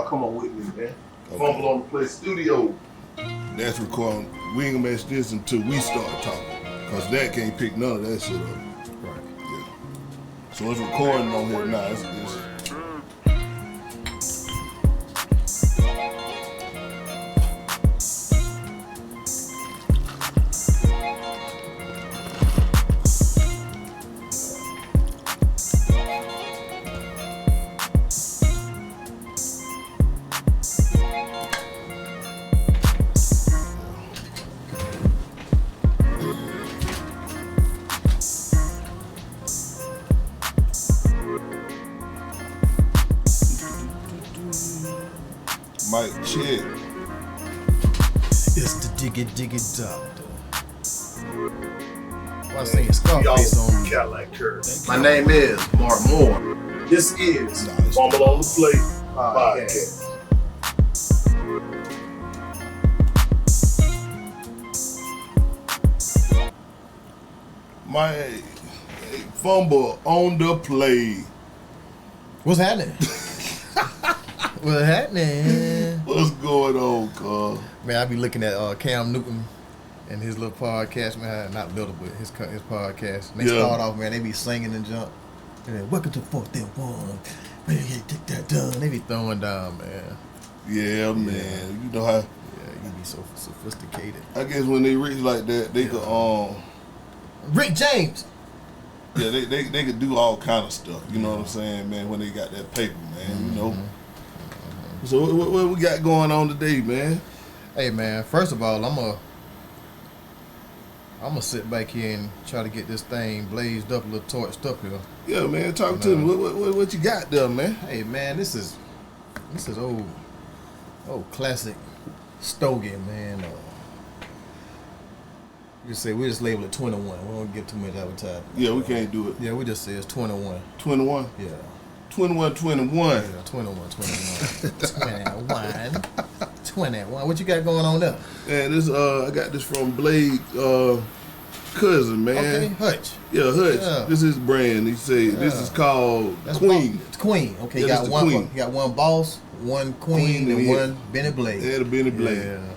come on with me, man. Okay. Fumble on the Play Studio. That's recording. We ain't gonna match this until we start talking. Cause that can't pick none of that shit up. Right. Yeah. So it's recording on here now. It's Mike check. It's the diggy doctor. Well, I say it's COFFE on Cadillac Curve. My name is Mark Moore. This is Fumble on the Play podcast. My fumble on the play. What's happening? What's happening? What's going on, cuz? Man, I be looking at Cam Newton and his little podcast, man. Not little, but his podcast. And they start off, man, they be singing and jump. And then, welcome to 4th and 1. Man, you take that down. They be throwing down, man. Yeah, man. Yeah. You know how... Yeah, you be so sophisticated. I guess when they reach like that, they could, Rick James! Yeah, they could do all kind of stuff. You know what I'm saying, man, when they got that paper, man, you know? So what we got going on today, man? Hey, man, first of all, I'm gonna sit back here and try to get this thing blazed up, a little torched up here. Yeah, man, talk to me. What you got there, man? Hey, man, this is old classic Stogie, man. We just label it 21. We don't give too much advertising. Yeah, we can't do it. Yeah, we just say it's 21. 21? Yeah. 21. Yeah, 21. 21. What you got going on there? Man, this I got this from Blade cousin, man. Okay, Hutch. Yeah, Hutch. Yeah. This is his brand. He say this is called Queen. It's Queen. Okay, Yeah, you got one boss, one queen, and one Benny Blade. Yeah, the Benny Blade. Yeah.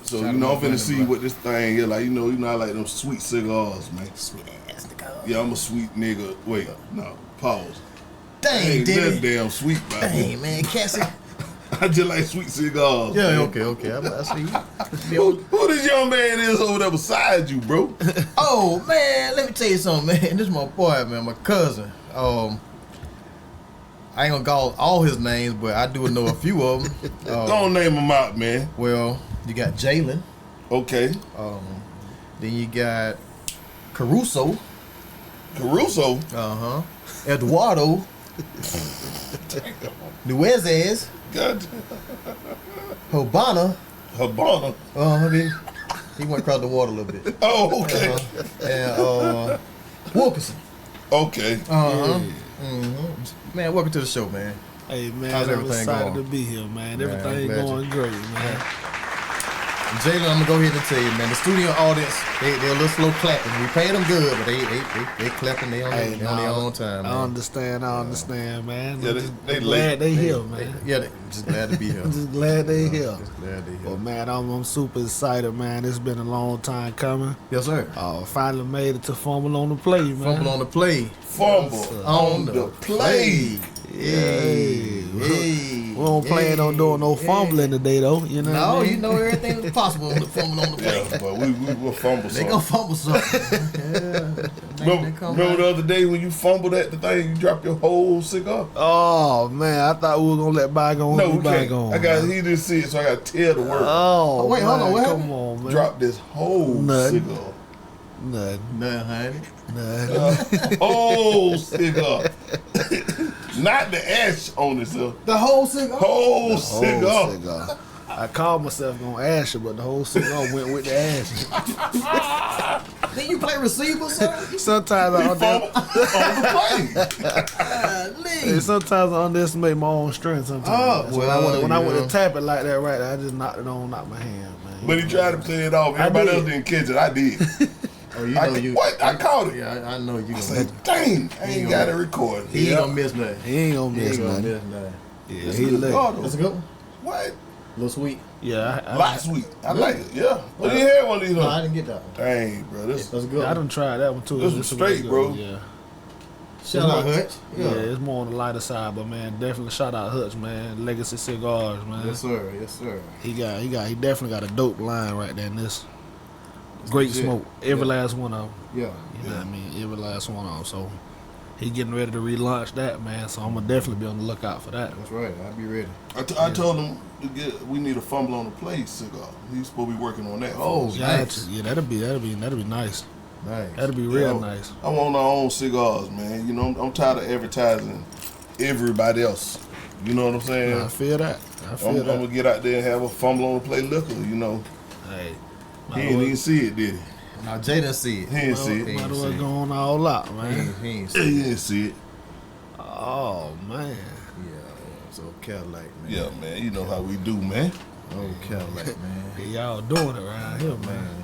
So I'm finna see what this thing is like. You know I like them sweet cigars, man. Sweet ass nigga. Yeah, I'm a sweet nigga. Wait, no, pause. Dang, that dude. damn sweet, man. Dang, man, Cassie. I just like sweet cigars. Yeah, man. okay. I see you. Who this young man is over there beside you, bro? Oh, man, let me tell you something, man. This is my boy, man, my cousin. I ain't gonna call all his names, but I do know a few of them. Don't name them out, man. Well, you got Jalen. Okay. Then you got Caruso. Uh-huh. Eduardo. Nueces. God. Habana. He went across the water a little bit. Oh, okay. And Wilkerson. Okay. Man, welcome to the show, man. Hey, man, how's I'm everything excited going? to be here, man. Man, Everything glad going great, man. Jalen, I'm gonna go ahead and tell you, man. The studio audience, they're a little slow clapping. We paid them good, but they clapping. They on their own time. Man. I understand, man. Yeah, they glad they here, man. Yeah, just glad to be here. Just glad they here. Just glad to be here. Well, man, I'm super excited, man. It's been a long time coming. Yes, sir. Finally made it to Fumble on the Play, man. Fumble on the play. Fumble on the play. Hey. We don't plan on doing no fumbling today, though. You know what I mean? You know everything is possible with Fumble on the play. Yeah, but we'll fumble They something. gonna fumble something. Remember the other day when you fumbled at the thing, you dropped your whole cigar? Oh, man, I thought we were going to let bygones No, be we can't. bygones. He didn't see it, so I got to tell the word. Oh, wait, hold on, what come happened? on, man. Drop this whole Nothing. cigar. Nothing. honey. Whole cigar. Not the ash on it, sir. The whole cigar? Whole Whole cigar. I called myself gonna ash it, but the whole cigar went with the ash. Then you play receiver, sir? Sometimes I On the plane. sometimes I underestimate my own strength. Sometimes. Oh, well, when I went to tap it like that, right, I just knocked it on out my hand, man. But he tried to play it off. Everybody else didn't catch it. I did. Oh, you know What? I caught it. Yeah, I know you I gonna said, dang, I ain't got it recorded. He ain't gonna miss nothing. He ain't gonna miss nothing. nothing. Yeah, he lit. Let's go. What? A little sweet. Yeah, Last week. I like it. Yeah. But you had one of these. No, I didn't get that one. Dang, bro. This That's good. I done tried that one too. This was straight, good bro. one, Yeah. Shout out Hutch. Yeah, it's more on the lighter side, but man, definitely shout out Hutch, man. Legacy Cigars, man. Yes, sir. Yes, sir. He definitely got a dope line right there in this. Great legit. smoke. Every last one of them. Yeah. You know what I mean? Every last one of them. So he getting ready to relaunch that, man. So I'm gonna definitely be on the lookout for that. That's right. I'll be ready. I told him we need a fumble on the plate cigar. He's supposed to be working on that. Oh, nice. Yeah, that'd be nice. Nice. That'd be real nice. I want our own cigars, man. You know, I'm tired of advertising everybody else. You know what I'm saying? I feel that. I'm gonna get out there and have a fumble on the plate liquor. You know, Hey, he didn't even see it, did he? Now Jalen see it. He didn't see it. might as well going all out, man. He ain't He see it. didn't see it. Oh man. Yeah. So Cadillac, man. Yeah, man. You know how we do, man. Oh, Cadillac, man. Hey, y'all doing it around here, man.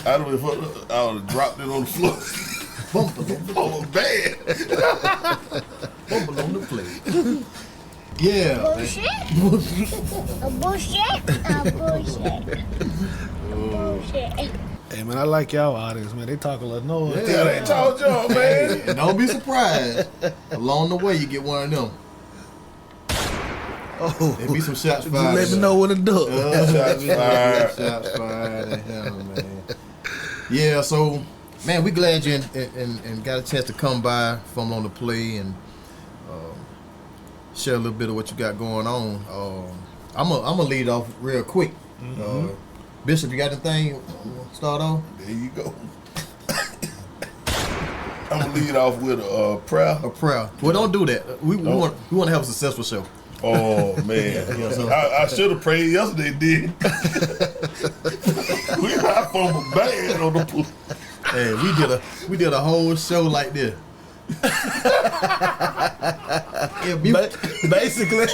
I would have dropped it on the floor. Oh, bad. Bumble on the plate. Yeah. Bullshit. A bullshit. A bullshit. Bullshit. Hey man, I like y'all audience, man. They talk a lot noise. Yeah, they told y'all, man. And don't be surprised. Along the way, you get one of them. Oh, There be some shots just fired. let me know when to do. Shots fired. Shots fired at him, man. Yeah, so, man, we glad you and got a chance to come by from on the play and share a little bit of what you got going on. I'm gonna lead off real quick. Bishop, you got anything? Start off? There you go. I'm gonna lead off with a prayer. A prayer. Well, don't do that. We want to have a successful show. Oh man, Yeah, so- I should have prayed yesterday. Did we not fumbled bad on the pool? Hey, we did a whole show like this. Yeah, Basically.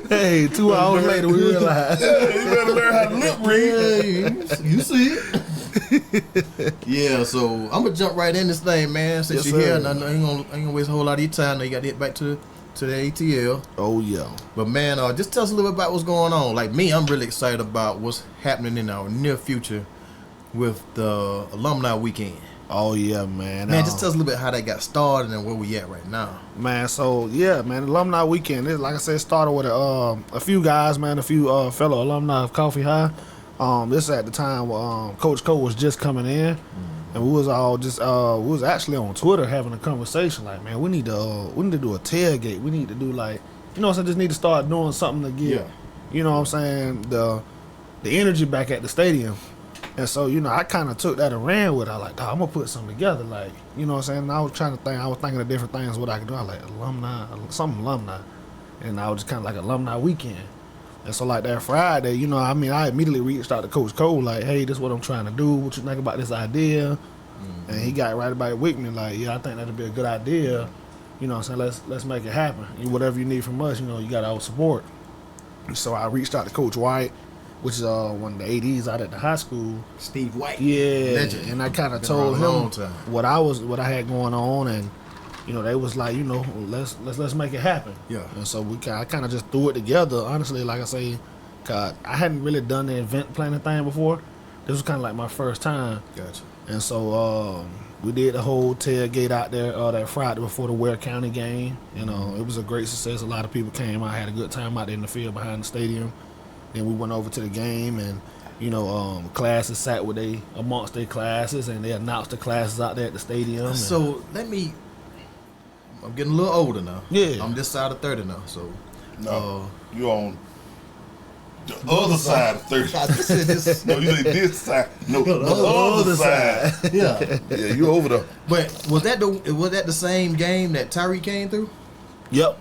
Hey, 2 hours later we realized. Yeah, you better learn how to lip read. yeah, you see it. Yeah, so I'm gonna jump right in this thing, man. Since Yes, you're here, sir. and I ain't gonna waste a whole lot of your time. Now you got to get back to the ATL. Oh yeah. But man, just tell us a little bit about what's going on. Like me, I'm really excited about what's happening in our near future with the alumni weekend. Oh yeah, man. Man, just tell us a little bit how that got started and where we at right now. Man, so yeah, man, alumni weekend. It, like I said, started with a few guys, man, a few fellow alumni of COFFE High. This at the time Coach Cole was just coming in, and we was all just we was actually on Twitter having a conversation like, man, we need to do a tailgate. We need to do like, you know what I'm saying, just need to start doing something to get, you know what I'm saying, the energy back at the stadium. And so, you know, I kind of took that and ran with it. I was like, I'm going to put something together. Like, you know what I'm saying? And I was thinking of different things, what I could do. I was like, alumni. And I was just kind of like alumni weekend. And so, like that Friday, you know, I mean, I immediately reached out to Coach Cole, like, hey, this is what I'm trying to do. What you think about this idea? And he got right about it with me, like, yeah, I think that'd be a good idea. You know what I'm saying? Let's make it happen. And whatever you need from us, you know, you got our support. And so I reached out to Coach White, which is one of the ADs out at the high school. Steve White, Yeah, legend. and I kind of Been told around a long him time. what I had going on, and you know they was like, you know, let's make it happen. Yeah. And so I kind of just threw it together. Honestly, like I say, 'cause I hadn't really done the event planning thing before. This was kind of like my first time. Gotcha. And so we did the whole tailgate out there that Friday before the Ware County game. You know, it was a great success. A lot of people came out, had a good time out there in the field behind the stadium. Then we went over to the game, and you know, classes sat with amongst their classes, and they announced the classes out there at the stadium. So I'm getting a little older now. Yeah. I'm this side of 30 now, so. No, you on the other side of 30. This- No, you say this side. No, the other side. yeah. Yeah, you over there. But was that the same game that Tyree came through? Yep.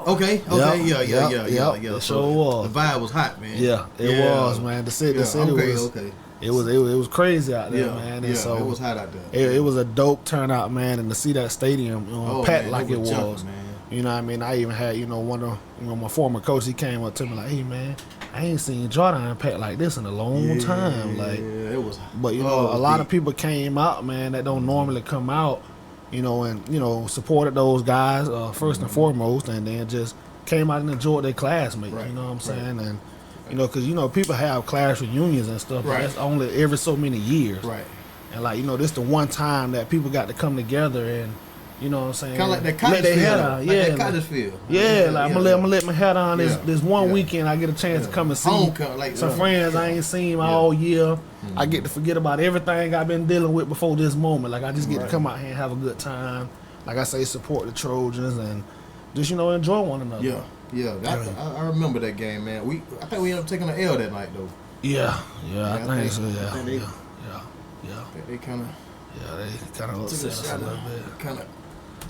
Okay. Yeah. It sure was. The vibe was hot, man. Yeah, it was, man. The city was. Okay. It was crazy out there, Yeah, man. And yeah, so it was hot out there. It was a dope turnout, man, and to see that stadium packed man, like they it were was. jumping, man. You know what I mean? I even had, one of my former coach, he came up to me like, hey, man, I ain't seen Jordan packed like this in a long time. Like, yeah, it was. but, a lot of people came out, man, that don't normally come out, and, supported those guys first and foremost, and then just came out and enjoyed their classmates. Right, You know what I'm right. saying? And you know, because you know people have class reunions and stuff, but Right. that's only every so many years. Right. And like, you know, this the one time that people got to come together and, you know what I'm saying? Kind of like that let cottage their field. head Like on. that cottage field. Yeah, like I'm gonna let my hat on Yeah. this one Yeah. weekend. I get a chance to come and see Homecoming, like, some friends I ain't seen all year. I get to forget about everything I've been dealing with before this moment. Like I just get to come out here and have a good time. Like I say, support the Trojans and just, you know, enjoy one another. Yeah, yeah. I remember that game, man. I think we ended up taking an L that night, though. Yeah, I I think so. I Yeah, think yeah. They kind of Yeah, they kind of took upset a us a shot little at bit. kind of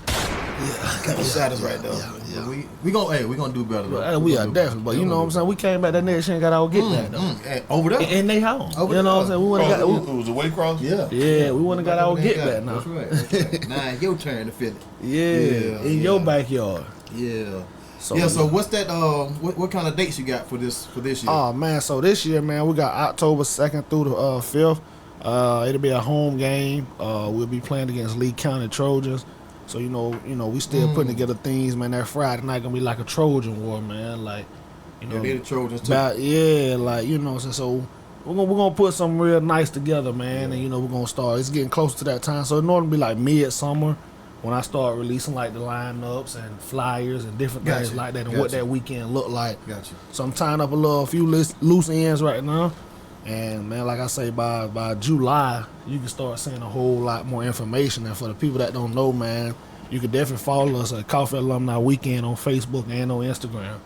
Yeah, shot us right though. Yeah. But we gonna do better. Though. We are definitely, but you know what I'm saying. We came back that next year and got our get back though. Hey, over there. In they home. Over You know what I'm there. saying. We would have got. It was a weight cross? Yeah. Yeah, we wouldn't have got our get back now. That's right. That's right. Now it's your turn to feel it. Yeah, in your backyard. Yeah. So, So what's that? What kind of dates you got for this year? Oh man, so this year, man, we got October 2nd through the 5th. It'll be a home game. We'll be playing against Lee County Trojans. So you know, we still putting together things, man. That Friday night gonna be like a Trojan war, man. Like, you know, They're the Trojans too. yeah, like you know, so we're gonna put something real nice together, man. And you know, we're gonna start. It's getting close to that time, so it normally be like midsummer when I start releasing like the lineups and flyers and different things Gotcha. like that, and what Gotcha. that weekend look like. Gotcha. So I'm tying up a few loose ends right now. And man, like I say, by July, you can start seeing a whole lot more information. And for the people that don't know, man, you can definitely follow us at COFFE Alumni Weekend on Facebook and on Instagram.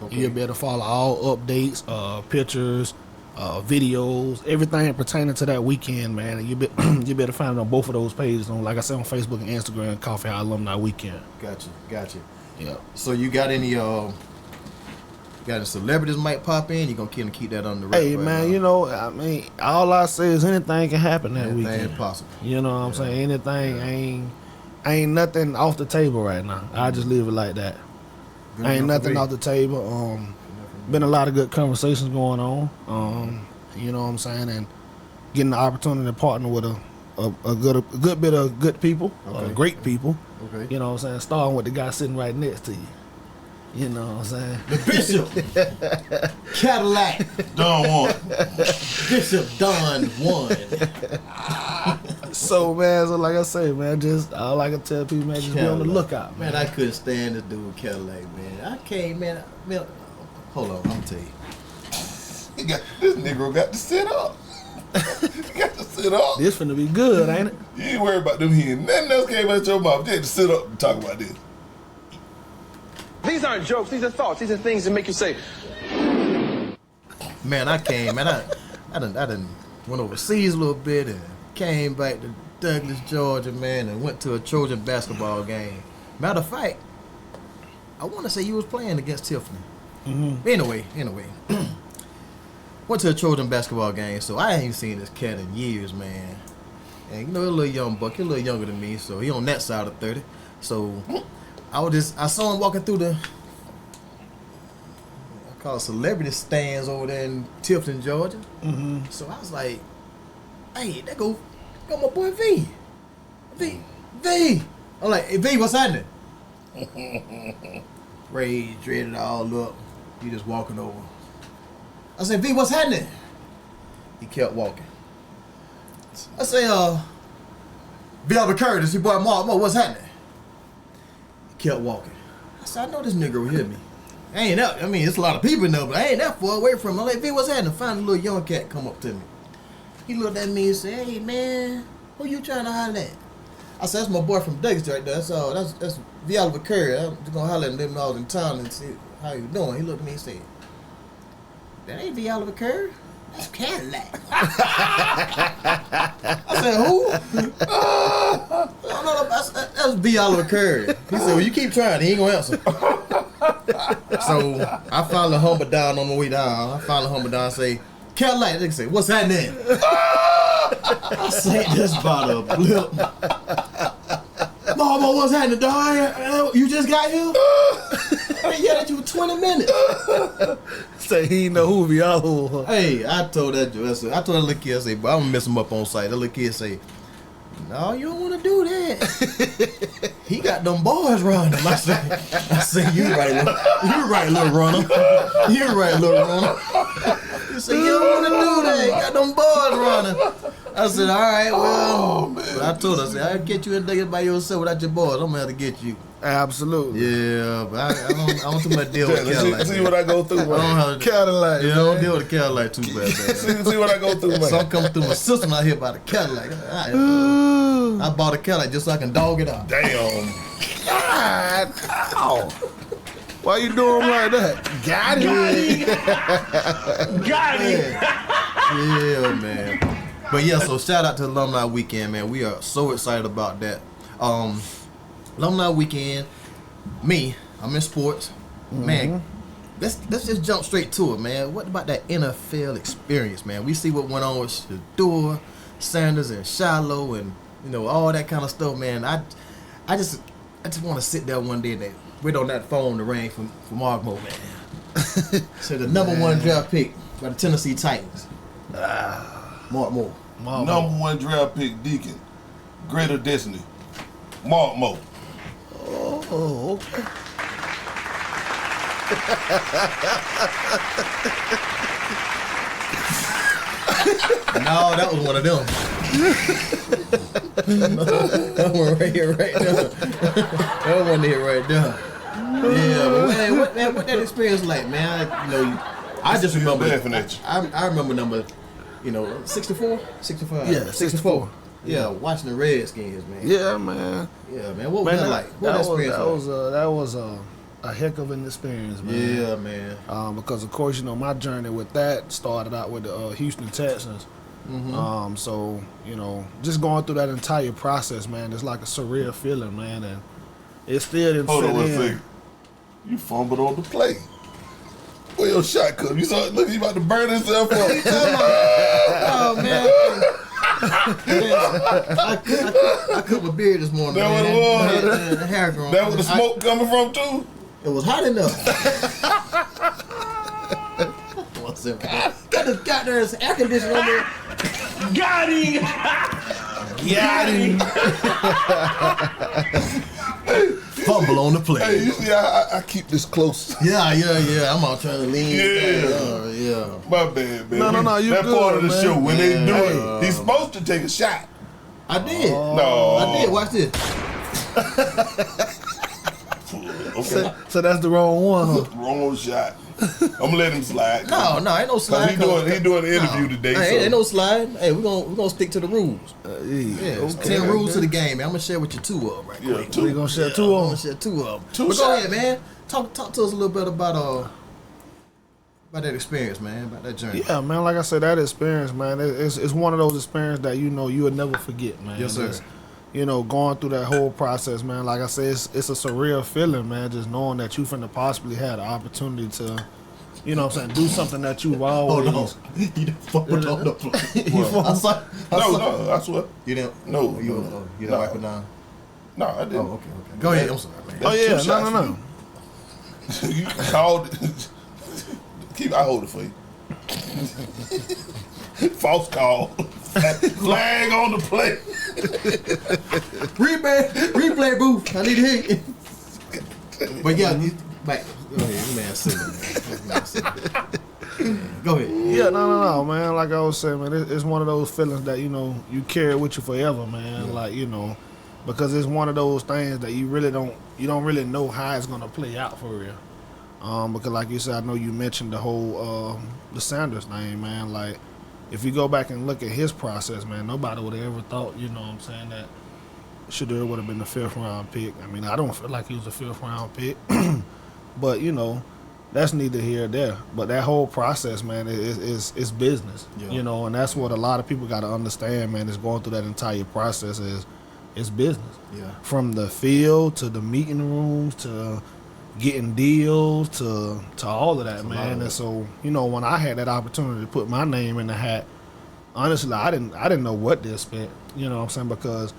Okay. You'll be able to follow all updates, pictures, videos, everything pertaining to that weekend, man. And you'll be able to find it on both of those pages. On, like I said, on Facebook and Instagram, COFFE Alumni Weekend. Gotcha. Yeah. So you got any celebrities might pop in? You gonna keep that on the record? Hey right man, now? you know, I mean, all I say is anything can happen that Anything weekend. is possible. You know what I'm saying? Anything ain't nothing off the table right now. I just leave it like that. Good Ain't enough for nothing me. off the table. Been a lot of good conversations going on. You know what I'm saying, and getting the opportunity to partner with a good bit of good people, Okay. great people. Okay. You know what I'm saying? Starting with the guy sitting right next to you. You know what I'm saying? The Bishop Cadillac. Don Juan. Bishop Don 1. So man, so like I say, man, just all I can tell people, man, just be on the lookout, man. Man, I couldn't stand this dude Cadillac, man. I came, man. Hold on, I'm gonna tell you. This Negro got to sit up. He got to sit up. This finna be good, ain't it? You ain't worried about them hearing nothing else came out your mouth. You had to sit up and talk about this. These aren't jokes. These are thoughts. These are things that make you say, Man, I came, man. I done went overseas a little bit and came back to Douglas, Georgia, man, and went to a Trojan basketball game. Matter of fact, I want to say you was playing against Tiffany. Mm-hmm. Anyway, went to a Trojan basketball game, so I ain't seen this cat in years, man. And you know, he's a little young buck, he's a little younger than me, so he on that side of 30. So I saw him walking through I call it celebrity stands over there in Tifton, Georgia. Mm-hmm. So I was like, hey, there go my boy V. I'm like, hey, V, what's happening? Ray dreaded all up. He just walking over. I said, V, what's happening? He kept walking. I say, V. Albert Curtis, your boy Mark, what's happening? He kept walking. I said, I know this nigga will hear me. I mean, it's a lot of people in there, but I ain't that far away from him. I'm like, V, what's happening? Finally, a little young cat come up to me. He looked at me and said, hey, man, who you trying to holler at? I said, that's my boy from Douglas right there. That's V. Oliver Curry. I'm just going to holler at him all in town and see how you doing. He looked at me and said, that ain't V. Oliver Curry. That's Cadillac. I said, who? No, that's V. Oliver Curry. He said, well, you keep trying. He ain't going to answer. So I finally humbled down on the way down. I finally humbled down and say, Cadillac. They say, what's happening? I said, this about a blip. Mama, what's happening, dog? You just got here? I been yelling at you for 20 minutes. Say he ain't know who we all. Hey, I told that little kid, I say, but I'm gonna mess him up on site. That little kid say, no, you don't want to do that. he got them boys running. I said, you right, little runner. You right, little runner. He said, you don't want to do that. You got them boys running. I said, all right, well. But I told her, I said, I'll get you a nigga by yourself without your boys. I'm going to have to get you. Absolutely. Yeah, but I don't too much deal with Cadillac. See what I go through, man. Cadillac. Yeah, I don't deal with the Cadillac too bad, man. See what I go through, man. Some come through my system out here by the Cadillac. I bought a Cadillac just so I can dog it out. Damn. God. Ow. Why you doing like that? Got it. Got it. Yeah, man. But yeah, so shout out to Alumni Weekend, man. We are so excited about that. Alumni Weekend, I'm in sports. Man, let's just jump straight to it, man. What about that NFL experience, man? We see what went on with Shador, Sanders, and Shiloh, and all that kind of stuff, man. I just want to sit there one day and wait on that phone to ring from Mark Mo, man. So the number one draft pick by the Tennessee Titans. Mark Mo. Number one draft pick, Deacon. Greater Destiny. Mark Mo. Oh, okay. No, that was one of them. That one right here, right there. That one here, right there. Yeah, but man, what that experience like, man? I just remember. I remember number, 64, 65. Yeah, 64. Yeah, watching the Redskins, man. Yeah, man. Yeah, man. What was that like? What was that experience like? That was a heck of an experience, man. Yeah, man. Because of course, my journey with that started out with the Houston Texans. Mm-hmm. So just going through that entire process, man, it's like a surreal feeling, man, and it still didn't Hold fit on one in. second. You fumbled on the play. Where your shot come? You saw? Look, he about to burn himself up. Oh man. I cut my beard this morning. That man. what it was? The hair growing. That where the smoke coming from too? It was hot enough. Got this goddamn air conditioner on there. Got him. Fumble on the play. Hey, you see, I keep this close. Yeah. I'm all trying to lean. Yeah. My bad, man. No, you that good, part of the man. show when they do Hey. it, he's supposed to take a shot. I did. No, I did. Watch this. Okay, So that's the wrong one, huh? wrong shot. I'm gonna let him slide. No, ain't no slide. He doing the interview today. Hey, so. ain't no slide. Hey, we're gonna stick to the rules. Yeah, it's 10 rules to the game, man. I'm gonna share with you 2 of them right quick. We gonna share 2 I'm on. gonna share 2 of them. Two But go shots. ahead, man. Talk to us a little bit about that experience, man. About that journey. Yeah, man. Like I said, that experience, man, it's one of those experiences that you will never forget, man. Yes, sir. It's, going through that whole process, man. Like I said, it's a surreal feeling, man. Just knowing that you finna possibly have the opportunity to, do something that you've always. Hold on. You done fumbled on the play. Well, I saw. No, I swear. You didn't. No, You no. didn't wipe it down. No, I didn't. Oh, okay. Go ahead. I'm sorry, man. Oh yeah, Two shots no. You called. I hold it for you. False call. Flag on the play. Replay booth. I need to hear you. But yeah, back. Go ahead, man. Go ahead. Yeah, no, man. Like I was saying, man, it's one of those feelings that you carry with you forever, man. Yeah. Like because it's one of those things that you don't really know how it's gonna play out for real. Because like you said, I know you mentioned the whole the Sanders thing, man. Like if you go back and look at his process, man, nobody would have ever thought, that Shador would have been the 5th round pick. I mean, I don't feel like he was a 5th round pick, but that's neither here or there. But that whole process, man, is business, Yeah. and that's what a lot of people got to understand, man. Is going through that entire process is business. Yeah. From the field to the meeting rooms to getting deals to all of that, man. And so, when I had that opportunity to put my name in the hat, honestly, I didn't know what to expect. You know what I'm saying? Because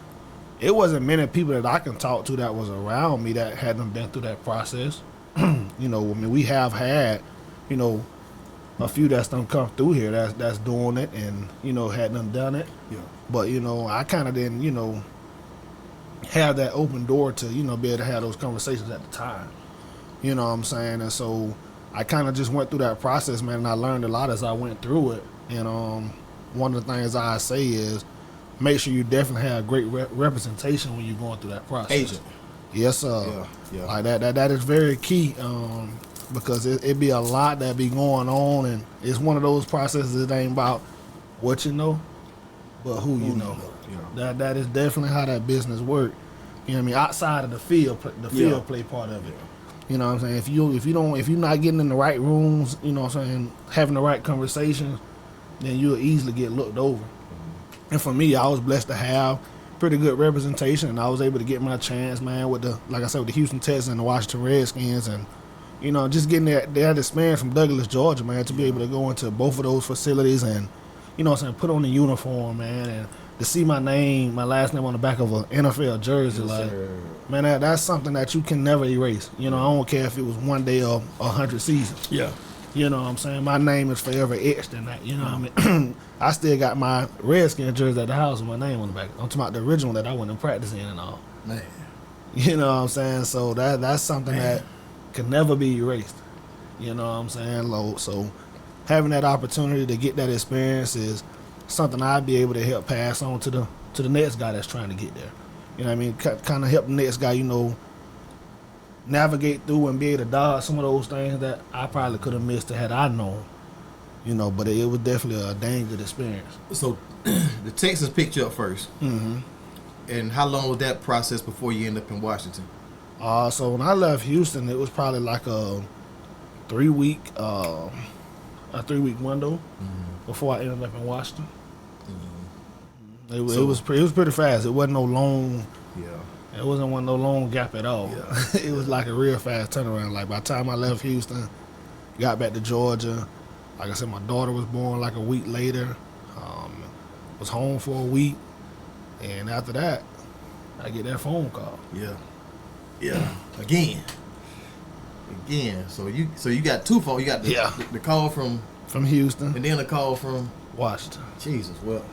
it wasn't many people that I can talk to that was around me that hadn't been through that process. We have had, a few that's done come through here that's doing it and, hadn't done it. Yeah. But, I kind of didn't, have that open door to, you know, be able to have those conversations at the time. You know what I'm saying? And so I kind of just went through that process, man, and I learned a lot as I went through it. And one of the things I say is make sure you definitely have great representation when you're going through that process. Agent. Yes, sir. Yeah. Like that is very key, because it be a lot that be going on, and it's one of those processes that ain't about what you know, but who you know. Yeah. That is definitely how that business work. You know what I mean? Outside of the field play part of it. You know what I'm saying? If you're not getting in the right rooms, you know what I'm saying, having the right conversations, then you'll easily get looked over. And for me, I was blessed to have pretty good representation, and I was able to get my chance, man, with like I said, with the Houston Texans and the Washington Redskins, and you know, just getting that experience from Douglas, Georgia, man, to be able to go into both of those facilities and, you know what I'm saying, put on the uniform, man, and to see my last name on the back of an NFL jersey, man, that's something that you can never erase. You know, I don't care if it was one day or 100 seasons. Yeah. You know what I'm saying? My name is forever etched in that. You know what I mean? I still got my Redskin jersey at the house with my name on the back. I'm talking about the original that I went and practiced in and all. Man. You know what I'm saying? So that's something that can never be erased. You know what I'm saying? So having that opportunity to get that experience is something I'd be able to help pass on to the next guy that's trying to get there. You know what I mean? Kind of help the next guy, you know, navigate through and be able to dodge some of those things that I probably could have missed had I known. You know, but it was definitely a dang good experience. So the Texans picked you up first. Mm-hmm. And how long was that process before you ended up in Washington? So when I left Houston, it was probably like a 3-week window before I ended up in Washington. It was pretty fast. It wasn't no long. Yeah. It wasn't no long gap at all. Yeah. It was like a real fast turnaround. Like by the time I left Houston, got back to Georgia, like I said, my daughter was born like a week later. Was home for a week, and after that, I get that phone call. Yeah. Yeah. Again. So you got two phones. You got the call from Houston, and then a call from Washington. Jesus, well.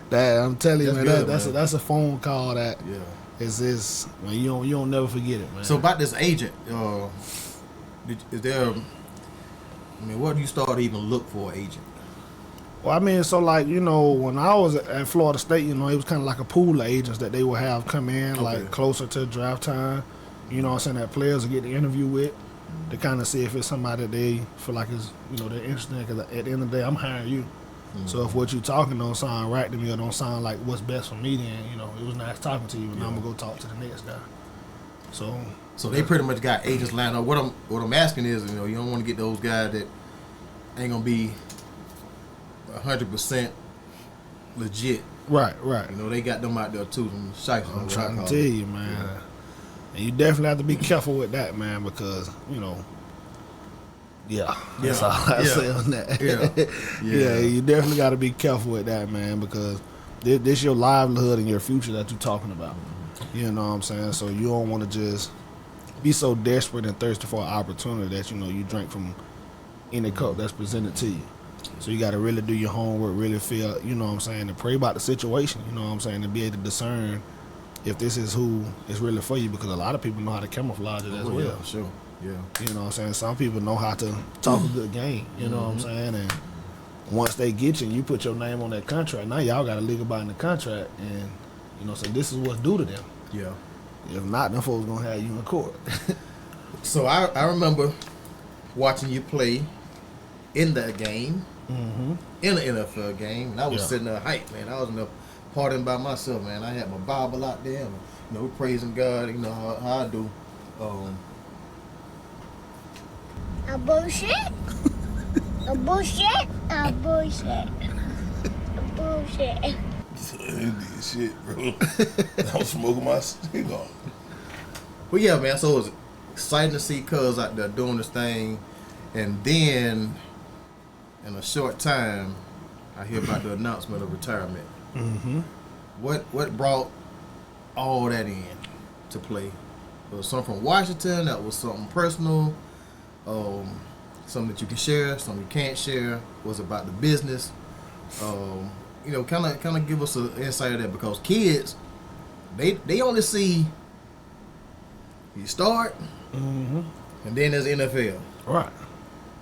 That I'm telling you, That's man, good, that's a phone call that is man, you don't never forget it, man. So about this agent, is there? I mean, what do you start to even look for an agent? Well, I mean, so like, you know, when I was at Florida State, you know, it was kind of like a pool of agents that they would have come in like closer to draft time. You know what I'm saying, that players will get the interview with to kind of see if it's somebody they feel like is, you know, they're interested in. Because at the end of the day, I'm hiring you. So if what you talking don't sound right to me or don't sound like what's best for me, then, you know, it was nice talking to you, and I'm gonna go talk to the next guy. So they pretty much got agents lined up. What I'm asking is, you know, you don't want to get those guys that ain't gonna be 100% legit. Right. You know, they got them out there too. Some shysters. I'm trying to tell you, man. And you definitely have to be careful with that, man, because, you know, that's all I say on that. Yeah, you definitely got to be careful with that, man, because this your livelihood and your future that you're talking about. You know what I'm saying? So you don't want to just be so desperate and thirsty for an opportunity that, you know, you drink from any cup that's presented to you. So you got to really do your homework, really feel, you know what I'm saying, and pray about the situation, you know what I'm saying, to be able to discern if this is who is really for you, because a lot of people know how to camouflage it as well. Yeah, sure. Yeah. You know what I'm saying? Some people know how to talk a good game, you know what I'm saying? And once they get you and you put your name on that contract, now y'all got a legal binding the contract, and, you know, so this is what's due to them. Yeah. If not, them folks going to have you in court. So I remember watching you play in that game, in an NFL game, and I was sitting there hyped, man. I was in there partying by myself, man. I had my Bible out there, and, you know, praising God, you know, how I do. A bullshit. A bullshit. A bullshit. A bullshit. Shit, bro. I'm smoking my cigar. Well, yeah, man. So it was exciting to see Cuz out there doing this thing, and then in a short time, I hear about the announcement of retirement. What brought all that in to play? It was something from Washington. That was something personal. Something that you can share, something you can't share. Was about the business. kind of give us an insight of that, because kids, they only see you start, and then there's NFL. Right.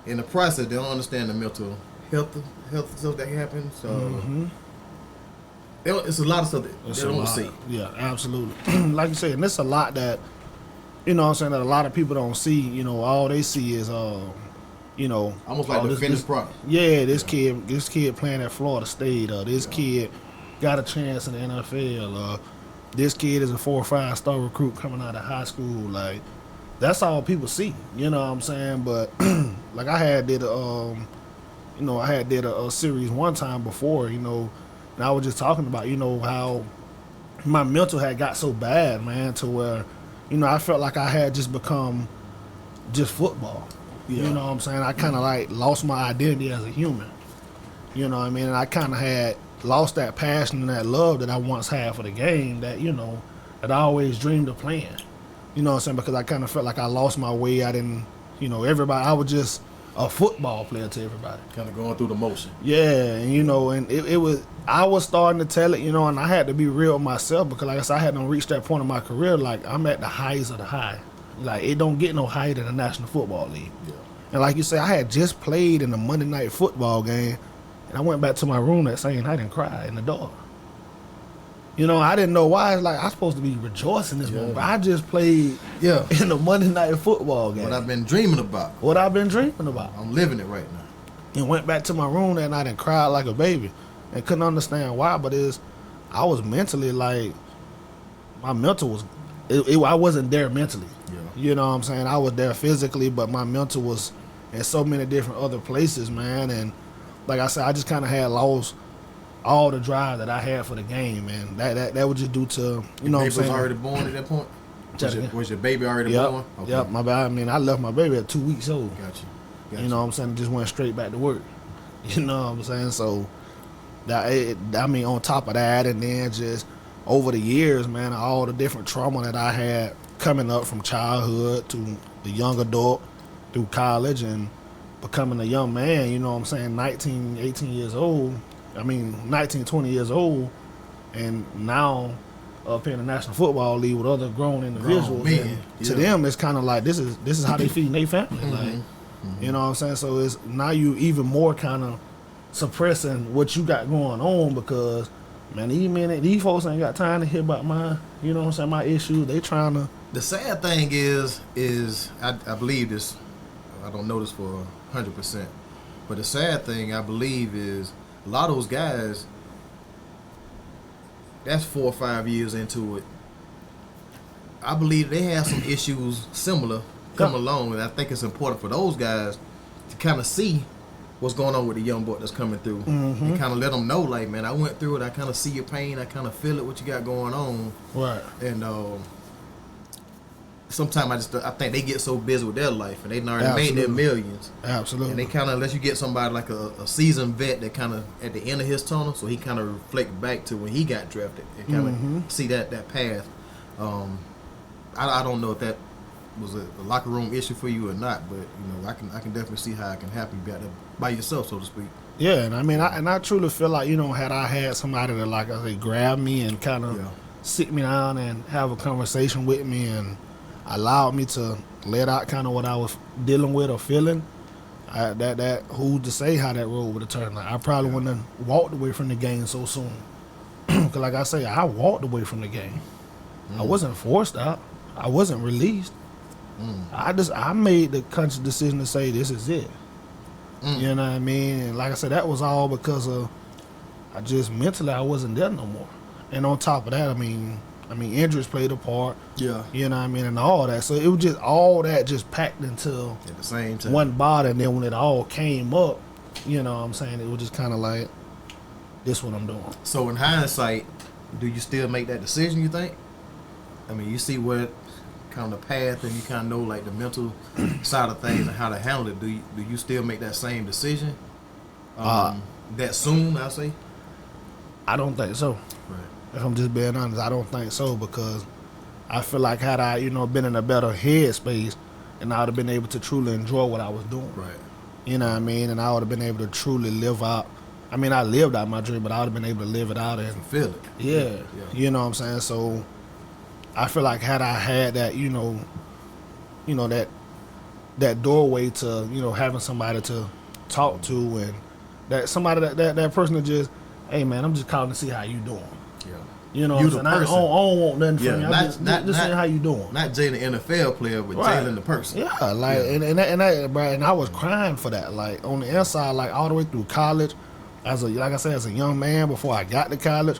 In the process, they don't understand the mental health stuff that happens. So it's a lot of stuff that they don't see. Yeah, absolutely. Like you said, and it's a lot that, you know what I'm saying, that a lot of people don't see. You know, all they see is, you know, almost like the finished product. Yeah, this kid playing at Florida State, or this kid got a chance in the NFL, or this kid is a 4 or 5 star recruit coming out of high school. Like, that's all people see. You know what I'm saying? But like I did a series one time before, you know, and I was just talking about, you know, how my mental had got so bad, man, to where, you know, I felt like I had just become just football. Yeah. You know what I'm saying? I kind of like lost my identity as a human. You know what I mean? And I kind of had lost that passion and that love that I once had for the game that, you know, that I always dreamed of playing. You know what I'm saying? Because I kind of felt like I lost my way. I didn't, you know, I was just a football player to everybody. Kind of going through the motion. Yeah, and you know, and I was starting to tell it, you know, and I had to be real with myself, because like I said, I hadn't reached that point in my career. Like, I'm at the highs of the high. Like, it don't get no higher than the National Football League. Yeah. And like you say, I had just played in the Monday Night Football game, and I went back to my room that same night and cried in the dark. You know, I didn't know why. It's like, I'm supposed to be rejoicing this moment. But I just played in the Monday Night Football game. What I've been dreaming about. I'm living it right now. And went back to my room that night and cried like a baby. And couldn't understand why, but I was mentally like, my mental was, I wasn't there mentally. Yeah. You know what I'm saying? I was there physically, but my mental was in so many different other places, man. And like I said, I just kind of had lost all the drive that I had for the game, man. That was just due to, you know what I'm saying? Was already born at that point? Was your baby already born? Okay. Yep. I mean, I left my baby at 2 weeks old. Got you. You know what I'm saying? Just went straight back to work. You know what I'm saying? So, on top of that, and then just over the years, man, all the different trauma that I had coming up from childhood to the young adult through college and becoming a young man, you know what I'm saying, 19, 18 years old. 19, 20 years old, and now up in the National Football League with other grown individuals. To them, it's kind of like this is how they feed their family. Like, you know what I'm saying? So it's now you even more kind of suppressing what you got going on, because man, these folks ain't got time to hear about my, you know what I'm saying, my issues. They trying to. The sad thing is I believe this. I don't know this for 100%, but the sad thing I believe is, a lot of those guys, that's 4 or 5 years into it. I believe they have some issues similar come along, and I think it's important for those guys to kind of see what's going on with the young boy that's coming through, and kind of let them know, like, man, I went through it. I kind of see your pain. I kind of feel it, what you got going on. Right. And sometimes I think they get so busy with their life, and they already made their millions. Absolutely. And they kind of, unless you get somebody like a seasoned vet that kind of at the end of his tunnel, so he kind of reflect back to when he got drafted and kind of see that path. I don't know if that was a locker room issue for you or not, but you know, I can definitely see how it can happen. You got that by yourself, so to speak. Yeah, and I truly feel like, you know, had I had somebody that, like I say, grab me and kind of sit me down and have a conversation with me and allowed me to let out kind of what I was dealing with or feeling, that who's to say how that road would have turned out. I probably wouldn't have walked away from the game so soon. Because like I say, I walked away from the game. I wasn't forced out. I wasn't released. I made the conscious decision to say, this is it. You know what I mean? And like I said, that was all because of, mentally I wasn't there no more. And on top of that, I mean, injuries played a part. Yeah. You know what I mean? And all that. So it was just all that just packed into at the same time one body. And then when it all came up, you know what I'm saying, it was just kind of like, this what I'm doing. So in hindsight, do you still make that decision, you think? I mean, you see what kind of the path, and you kind of know like the mental side of things and how to handle it. Do you still make that same decision that soon, I'll say? I don't think so. Right. If I'm just being honest, I don't think so, because I feel like had I, been in a better headspace, and I would have been able to truly enjoy what I was doing. Right. You know what I mean? And I would have been able to truly live out I mean, I lived out my dream, but I would have been able to live it out and Feel it. yeah, you know what I'm saying. So I feel like had I had that, that doorway to having somebody to talk to, and that somebody that person that just, hey man, I'm just calling to see how you doing. Yeah. You know, You what I'm the saying? I person. don't want nothing from you. not- Just not- saying how you doing. Not Jalen NFL player, but Right. Jalen the person. Yeah, like and I was crying for that. Like on the inside, like all the way through college, as a young man before I got to college,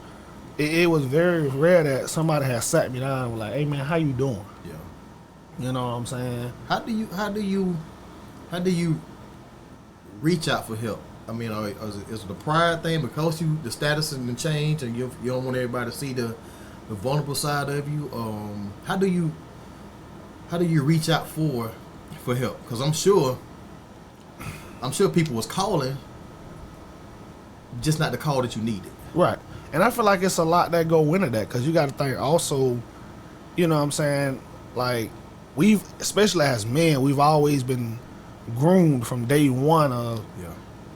it was very rare that somebody had sat me down and was like, "Hey man, how you doing?" Yeah. You know what I'm saying? How do you reach out for help? I mean, is it a pride thing because the status has changed and you don't want everybody to see the vulnerable side of you? How do you reach out for help? Because I'm sure people was calling, just not the call that you needed. Right. And I feel like it's a lot that go into that, because you got to think also, you know what I'm saying, like especially as men, we've always been groomed from day one of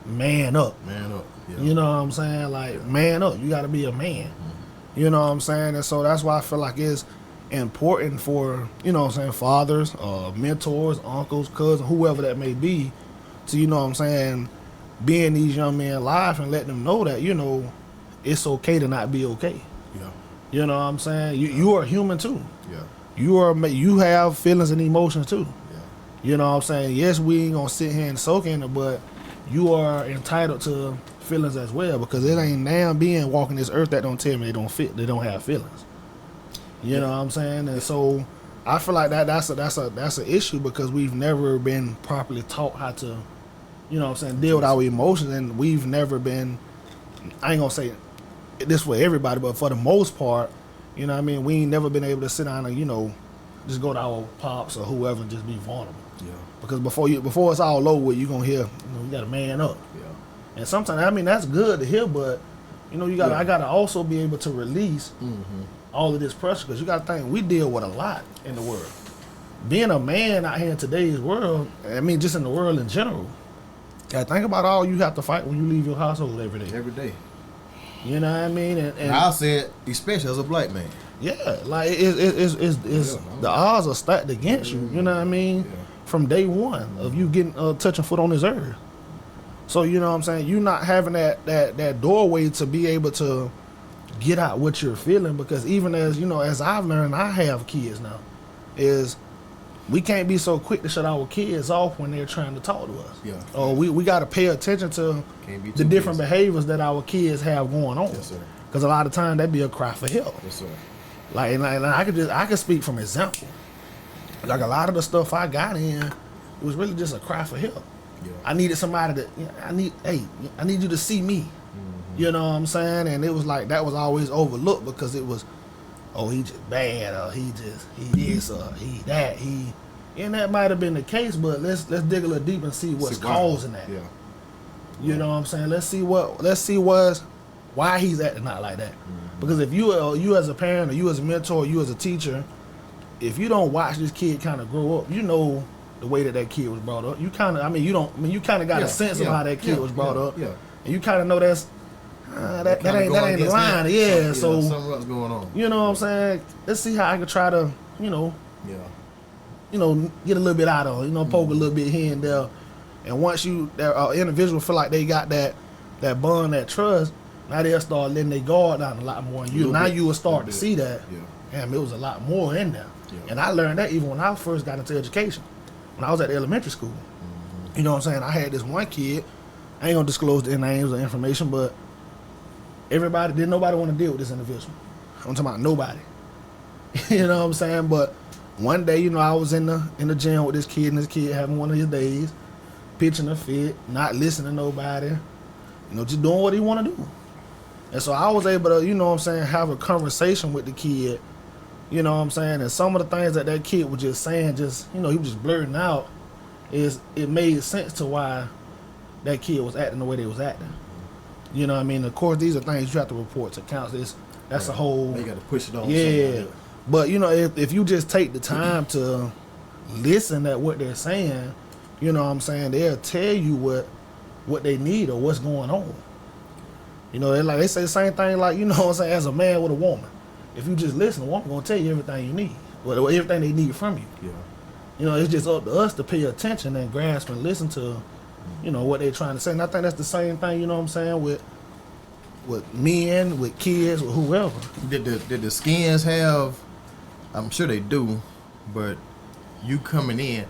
man up. Man up. Yeah. You know what I'm saying? Like, man up. You got to be a man. Mm-hmm. You know what I'm saying? And so that's why I feel like it's important for, fathers, mentors, uncles, cousins, whoever that may be, to, be in these young men's life and let them know that, it's okay to not be okay. Yeah. You know what I'm saying? You are human too. Yeah. You have feelings and emotions too. Yeah. You know what I'm saying? Yes, we ain't gonna sit here and soak in it, but you are entitled to feelings as well, because it ain't damn being walking this earth that don't tell me they don't have feelings. You know what I'm saying? And so I feel like that's an issue, because we've never been properly taught how to, deal with our emotions, and we've never been, I ain't gonna say this for everybody, but for the most part, we ain't never been able to sit down and, just go to our pops or whoever and just be vulnerable. Yeah. Because before it's all over with, you're gonna hear, you gotta man up. Yeah. And sometimes, that's good to hear, but I gotta also be able to release all of this pressure, because you gotta think we deal with a lot in the world. Being a man out here in today's world, just in the world in general, gotta think about all you have to fight when you leave your household every day. Every day. You know what I mean? And I'll say it, especially as a black man. yeah, like it's the odds are stacked against you. You know what I mean? Yeah. From day one of you getting touching foot on this earth. So you know what I'm saying? You not having that doorway to be able to get out what you're feeling, because even as I've learned, I have kids now, is we can't be so quick to shut our kids off when they're trying to talk to us. Yeah. Or we got to pay attention to the different behaviors that our kids have going on. Yes, sir. Because a lot of times that be a cry for help. Yes, sir. Like I could speak from example. Like a lot of the stuff I got in, it was really just a cry for help. Yeah. I needed somebody that I need you to see me. You know what I'm saying? And it was like that was always overlooked, because it was, oh, he just bad, or he this, or he that, and that might have been the case, but let's dig a little deep and see what's causing that. Yeah. You know what I'm saying? Let's see why he's acting out like that. Because if you as a parent, or you as a mentor, or you as a teacher, if you don't watch this kid kind of grow up, the way that kid was brought up. You kind of, you got a sense of how that kid was brought up. Yeah. And you kind of know that ain't the line. Yeah. So something else going on. you know what I'm saying? Let's see how I can try to, Yeah. get a little bit out of it, poke a little bit here and there. And once that individual feel like they got that bond, that trust, now they'll start letting their guard down a lot more. And you will start to see that. Yeah. Damn, it was a lot more in there. Yeah. And I learned that even when I first got into education. When I was at elementary school. You know what I'm saying? I had this one kid, I ain't gonna disclose their names or information, but didn't nobody want to deal with this individual. I'm talking about nobody. You know what I'm saying? But one day, I was in the gym with this kid, and this kid having one of his days, pitching a fit, not listening to nobody, just doing what he want to do. And so I was able to, have a conversation with the kid, and some of the things that kid was just saying, he was just blurting out, it made sense to why that kid was acting the way they was acting. You know what I mean? Of course, these are things you have to report to counsel. That's a whole... They got to push it on. Yeah. But, if you just take the time to listen at what they're saying, they'll tell you what they need or what's going on. You know, like they say the same thing, like, you know what I'm saying, as a man with a woman. If you just listen, a woman gonna tell you everything you need, well, everything they need from you. Yeah. You know, it's just up to us to pay attention and grasp and listen to, you know, what they're trying to say. And I think that's the same thing, you know what I'm saying, with men, with kids, with whoever. Did the skins have? I'm sure they do, but you coming in.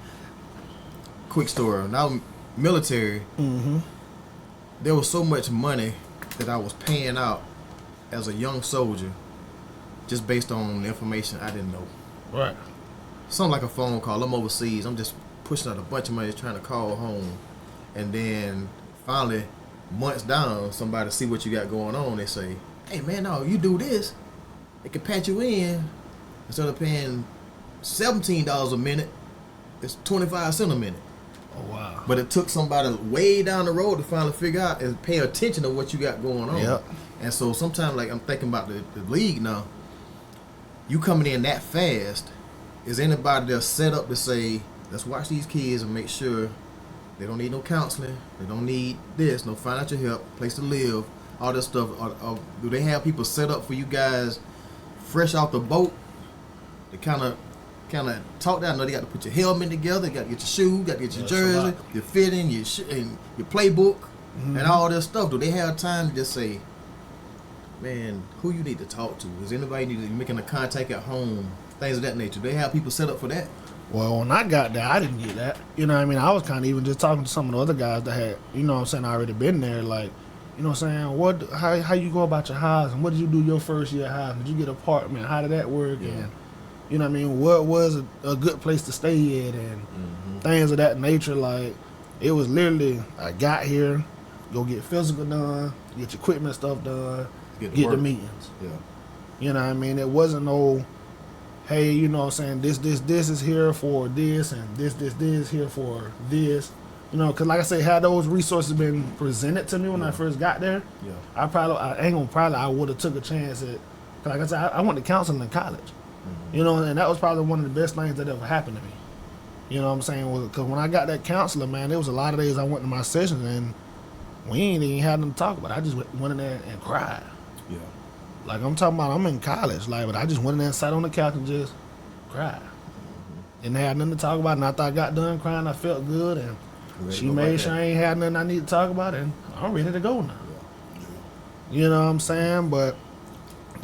Quick story. Now military. Mm-hmm. There was so much money that I was paying out as a young soldier, just based on the information I didn't know. Right. Something like a phone call. I'm overseas. I'm just pushing out a bunch of money, trying to call home, and then finally, months down, somebody see what you got going on. They say, "Hey man, no, you do this, they can patch you in. Instead of paying $17 a minute, it's 25 cents a minute." Oh wow. But it took somebody way down the road to finally figure out and pay attention to what you got going on. Yep. And so sometimes, like, I'm thinking about the league now. You coming in that fast, is anybody there set up to say, let's watch these kids and make sure they don't need no counseling, they don't need this, no financial help, place to live, all this stuff? Or do they have people set up for you guys fresh off the boat to kind of talk that? I know they got to put your helmet together, you got to get your shoe, got to get your jersey, your fitting, and your playbook, and all this stuff. Do they have time to just say, man, who you need to talk to? Is anybody need to be making a contact at home? Things of that nature. Do they have people set up for that? Well, when I got there, I didn't get that. You know what I mean? I was kind of even just talking to some of the other guys that had, you know what I'm saying, already been there. Like, you know what I'm saying, how you go about your housing? What did you do your first year housing? Did you get an apartment? How did that work? Yeah. And, you know what I mean, what was a good place to stay at? And things of that nature. Like, it was literally, I got here, go get physical done, get your equipment stuff done, get the meetings. Yeah. You know what I mean? It wasn't no, hey, you know what I'm saying, this is here for this, and this is here for this. You know, because like I say, had those resources been presented to me when I first got there, I would have took a chance at, cause like I said, I went to counseling in college. You know, and that was probably one of the best things that ever happened to me. You know what I'm saying? Because when I got that counselor, man, there was a lot of days I went to my sessions and we ain't even had nothing to talk about. I just went in there and cried. Yeah. Like, I'm talking about, I'm in college, like, but I just went in there and sat on the couch and just cried. Didn't have nothing to talk about, and after I got done crying, I felt good, and she made sure I ain't had nothing I need to talk about, and I'm ready to go now. You know what I'm saying? But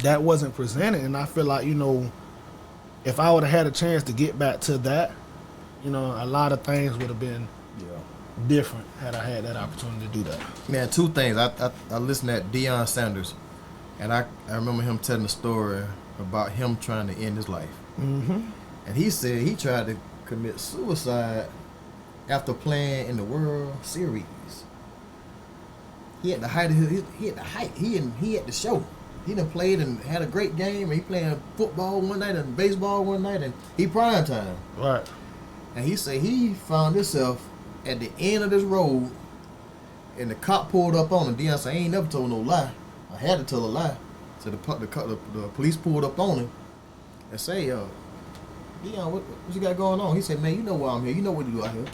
that wasn't presented, and I feel like, you know, if I would have had a chance to get back to that, you know, a lot of things would have been different had I had that opportunity to do that. Man, two things. I listened at Deion Sanders, and I remember him telling a story about him trying to end his life. Mm-hmm. And he said he tried to commit suicide after playing in the World Series. He had the height of he had the show. He done played and had a great game, and he playing football one night and baseball one night, and he prime time. Right. And he said he found himself at the end of this road, and the cop pulled up on him. Deion said, I ain't never told no lie. I had to tell a lie. So the police pulled up on him and say, Deion, what you got going on? He said, man, you know why I'm here. You know what to do out here.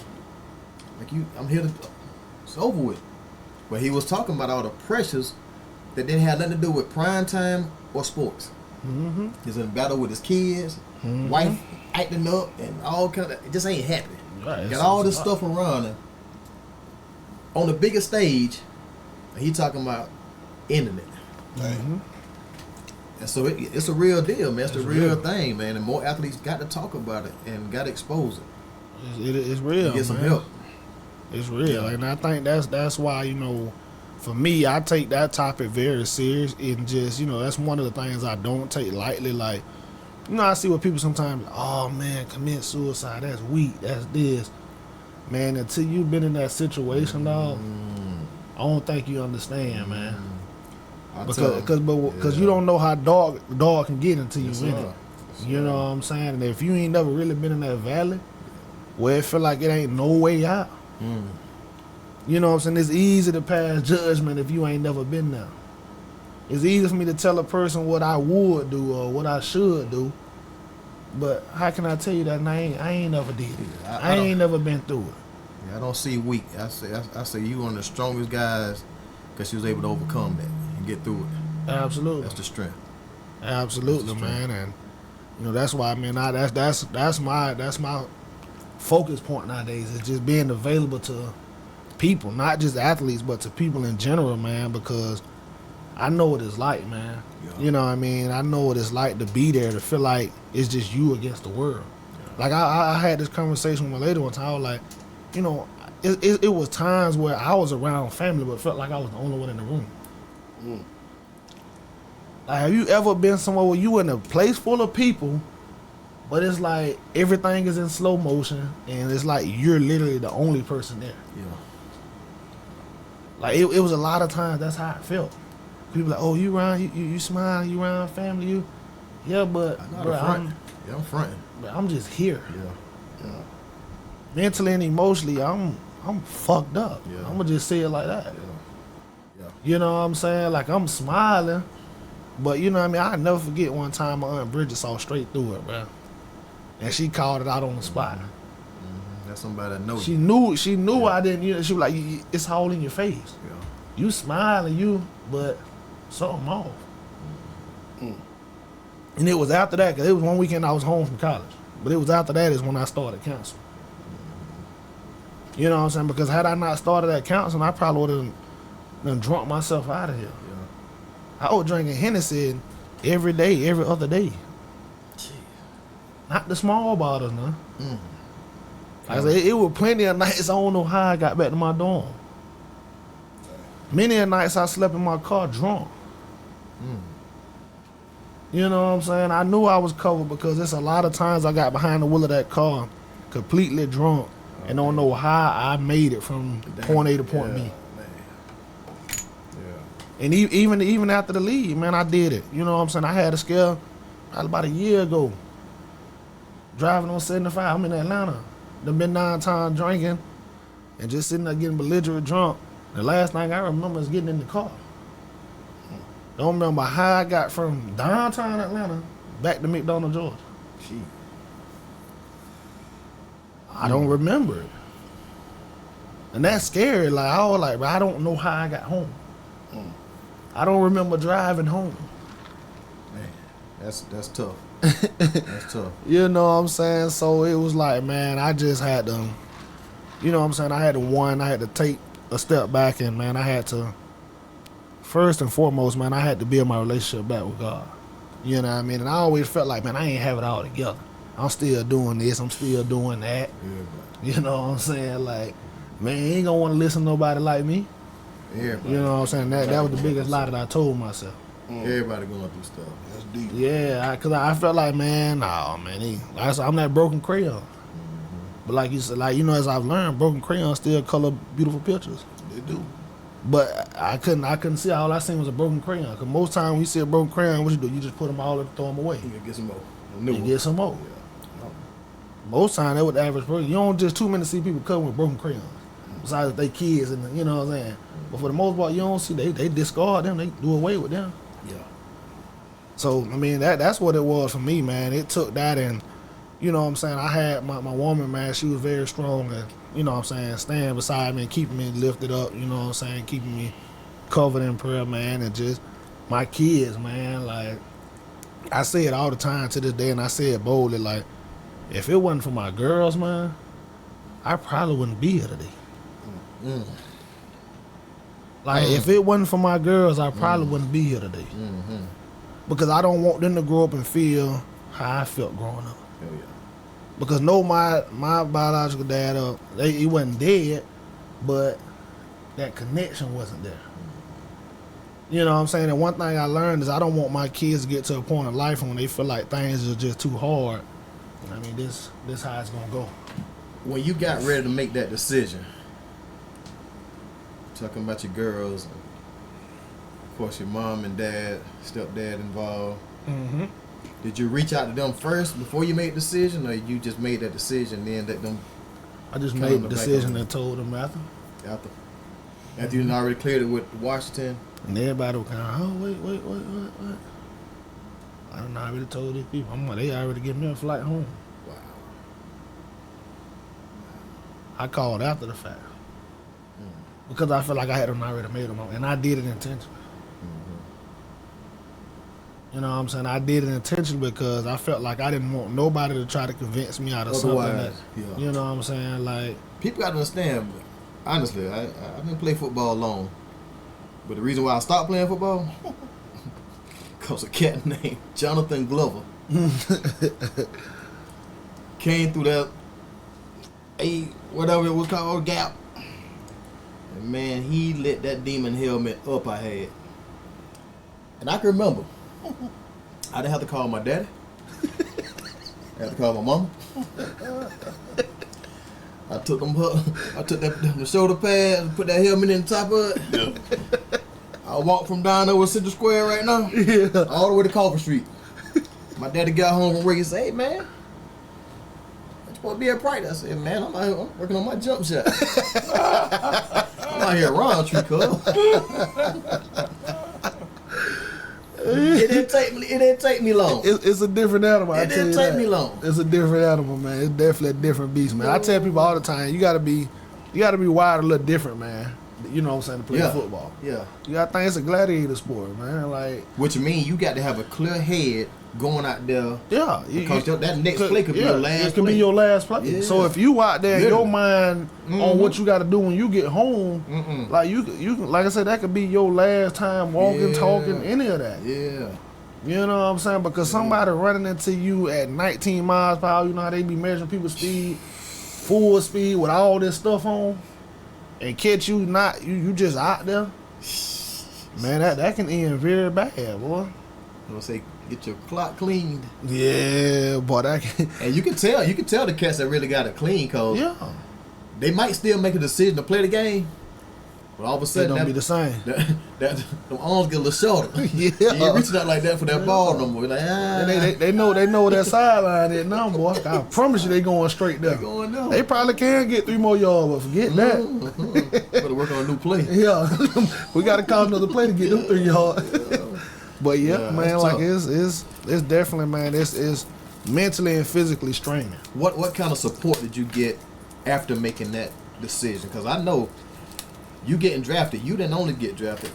Like, I'm here to, it's over with. But he was talking about all the pressures that didn't have nothing to do with prime time or sports. Mm-hmm. He's in a battle with his kids, wife acting up, and all kind of, it just ain't happy. Right, got all this stuff around him. On the biggest stage, he talking about ending it. Mm-hmm. And so it's a real deal, man. It's a real thing, man. And more athletes got to talk about it and got to expose it. It's real, and get some man. help. It's real, and I think that's why, you know, for me, I take that topic very serious, and just, you know, that's one of the things I don't take lightly. Like, you know, I see what people sometimes, oh man, commit suicide, that's weak, that's this. Man, until you've been in that situation, dog, I don't think you understand, man. Because you don't know how dog can get until you in it. You know what I'm saying? And if you ain't never really been in that valley, where it feel like it ain't no way out. You know what I'm saying? It's easy to pass judgment if you ain't never been there. It's easy for me to tell a person what I would do or what I should do, but how can I tell you that I ain't never did it? I ain't never been through it. Yeah, I don't see weak. I say you one of the strongest guys because you was able to overcome that and get through it. Absolutely. That's the strength. Absolutely, man. And you know, that's why, man, that's my focus point nowadays, is just being available to people, not just athletes, but to people in general, man, because I know what it's like, man. Yeah. You know what I mean? I know what it's like to be there, to feel like it's just you against the world. Yeah. Like, I had this conversation with my lady one time. I was like, you know, it was times where I was around family, but felt like I was the only one in the room. Mm. Like, have you ever been somewhere where you in a place full of people, but it's like everything is in slow motion, and it's like you're literally the only person there? Yeah. Like, it was a lot of times that's how I felt. People like, oh, you around, you smile, you around family, you, yeah, but bro, I'm fronting. But I'm just here. Yeah. Mentally and emotionally, I'm fucked up. Yeah. I'm gonna just say it like that. Yeah. You know what I'm saying? Like, I'm smiling, but you know what I mean? I'll never forget one time my Aunt Bridget saw straight through it, bro. And she called it out on the spot. Mm-hmm. That's somebody that knows. She knew I didn't, you know, she was like, it's all in your face. Yeah. You smiling, but something off. Mm. And it was after that, because it was one weekend I was home from college. But it was after that is when I started counseling. You know what I'm saying? Because had I not started that counseling, I probably would have done drunk myself out of here. Yeah. I was drinking Hennessy every day, every other day. Jeez. Not the small bottles, no. Mm. Like I said, it was plenty of nights I don't know how I got back to my dorm. Many of nights I slept in my car drunk. Mm. You know what I'm saying? I knew I was covered because there's a lot of times I got behind the wheel of that car completely drunk and don't know how I made it from point A to point B. Yeah. And even after the leave, man, I did it. You know what I'm saying? I had a scare probably about a year ago. Driving on 75, I'm in Atlanta. Done been downtown drinking and just sitting there getting belligerent drunk. The last thing I remember is getting in the car. Don't remember how I got from downtown Atlanta back to McDonough, Georgia. Gee. I don't remember it. And that's scary. Like, I was like, bro, I don't know how I got home. I don't remember driving home. Man, that's tough. That's tough. You know what I'm saying? So it was like, man, I just had to, you know what I'm saying? I had to take a step back, and man, I had to, first and foremost, man, I had to build my relationship back with God. You know what I mean? And I always felt like, man, I ain't have it all together. I'm still doing this, I'm still doing that. Yeah, you know what I'm saying? Like, man, you ain't gonna want to listen to nobody like me. Yeah, you know what I'm saying? That was the biggest lie that I told myself. Everybody going through stuff. That's deep. Yeah, because I felt like, man, I'm that broken crayon. Mm-hmm. But like you said, like, you know, as I've learned, broken crayons still color beautiful pictures. They do. But I couldn't see. All I seen was a broken crayon. Because most time when you see a broken crayon, what you do? You just put them all and throw them away. You get some more. You get some more. Yeah. Most time they with the average person. You don't just too many see people cutting with broken crayons. Besides they kids and you know what I'm saying. But for the most part, you don't see they discard them. They do away with them. Yeah. So I mean that's what it was for me, man. It took that, and you know what I'm saying. I had my woman, man. She was very strong, and you know what I'm saying, staying beside me and keeping me lifted up. You know what I'm saying, keeping me covered in prayer, man, and just my kids, man. Like I say it all the time to this day, and I say it boldly. Like if it wasn't for my girls, man, I probably wouldn't be here today. Mm. Like if it wasn't for my girls, I probably wouldn't be here today. Mm-hmm. Because I don't want them to grow up and feel how I felt growing up. Hell yeah. Because no, my biological dad, he wasn't dead, but that connection wasn't there. You know what I'm saying? And one thing I learned is I don't want my kids to get to a point in life when they feel like things are just too hard. I mean, this how it's gonna go. When you got ready to make that decision, talking about your girls, of course your mom and dad, stepdad involved. Mm-hmm. Did you reach out to them first before you made the decision, or you just made that decision then let them? I just made the decision and told them after. After you already cleared it with Washington. And everybody was kind of, oh wait. I done already told these people. They already gave me a flight home. Wow. I called after the fact. Because I felt like I had already made them, and I did it intentionally. You know what I'm saying? I did it intentionally because I felt like I didn't want nobody to try to convince me out of something that, you know what I'm saying? Like, people got to understand, honestly, I didn't play football long. But the reason why I stopped playing football, because a cat named Jonathan Glover came through that whatever it was called, gap. And man, he lit that demon helmet up I had. And I can remember, I didn't have to call my daddy. I had to call my mama. I took the shoulder pads and put that helmet in the top of it. Yeah. I walked from down over Central Square right now, all the way to COFFE Street. My daddy got home from work and said, "Hey man, you supposed to be at practice." I said, "Man, I'm working on my jump shot. I'm out here around tree, cuz." It didn't take me long. It's a different animal. It didn't take me long. It's a different animal, man. It's definitely a different beast, man. I tell people all the time, you gotta be wired a little different, man. You know what I'm saying, to play football. Yeah. You gotta think it's a gladiator sport, man. Like, which mean you got to have a clear head going out there. Yeah. Because that next play could be your last play. It could be your last play. Yeah. So if you out there, your mind on what you gotta do when you get home, like you like I said, that could be your last time walking, talking, any of that. Yeah. You know what I'm saying? Because somebody running into you at 19 miles per hour, you know how they be measuring people's speed, full speed with all this stuff on, and catch you you just out there. Man, that can end very bad, boy. I'm gonna say, get your clock cleaned. Yeah, boy, that can. And you can tell the cats that really got it clean, cause they might still make a decision to play the game, but all of a sudden it don't be the same. Them arms get a little shorter. You ain't reaching out like that for that ball no more. Like, they know that sideline is now, boy. I promise you, they going straight there. They going there. They probably can get 3 more yards, but forget that. Better work on a new play. Yeah, we got to call another play to get them 3 yards. But man, like it's definitely, man, it's mentally and physically straining. What kind of support did you get after making that decision? Because I know you getting drafted, you didn't only get drafted,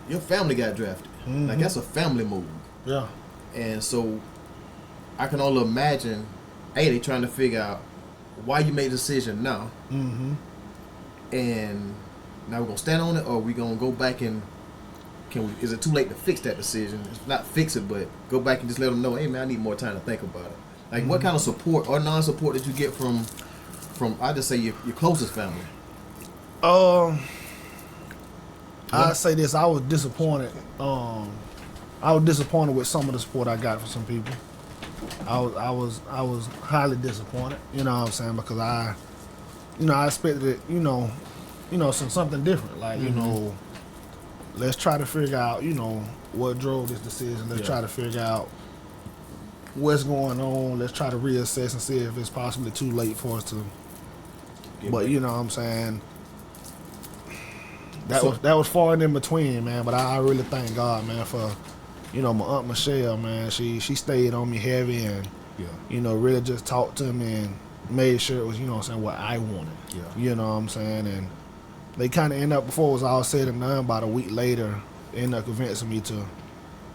your family got drafted. Like, that's a family move. Yeah. And so I can only imagine, they trying to figure out why you made the decision now. And now we're gonna stand on it, or we gonna go back and is it too late to fix that decision? It's not fix it, but go back and just let them know, hey man, I need more time to think about it. Like, what kind of support or non-support did you get from I just say your closest family? I'd say this: I was disappointed. I was disappointed with some of the support I got from some people. I was highly disappointed. You know what I'm saying? Because I expected it. Something different. Like, let's try to figure out, what drove this decision. Let's try to figure out what's going on. Let's try to reassess and see if it's possibly too late for us to. But you know what I'm saying. That was far and in between, man. But I really thank God, man, for my Aunt Michelle, man. She stayed on me heavy and really just talked to me and made sure it was what I wanted. You know what I'm saying. And they kind of ended up, before it was all said and done, about a week later, ended up convincing me to,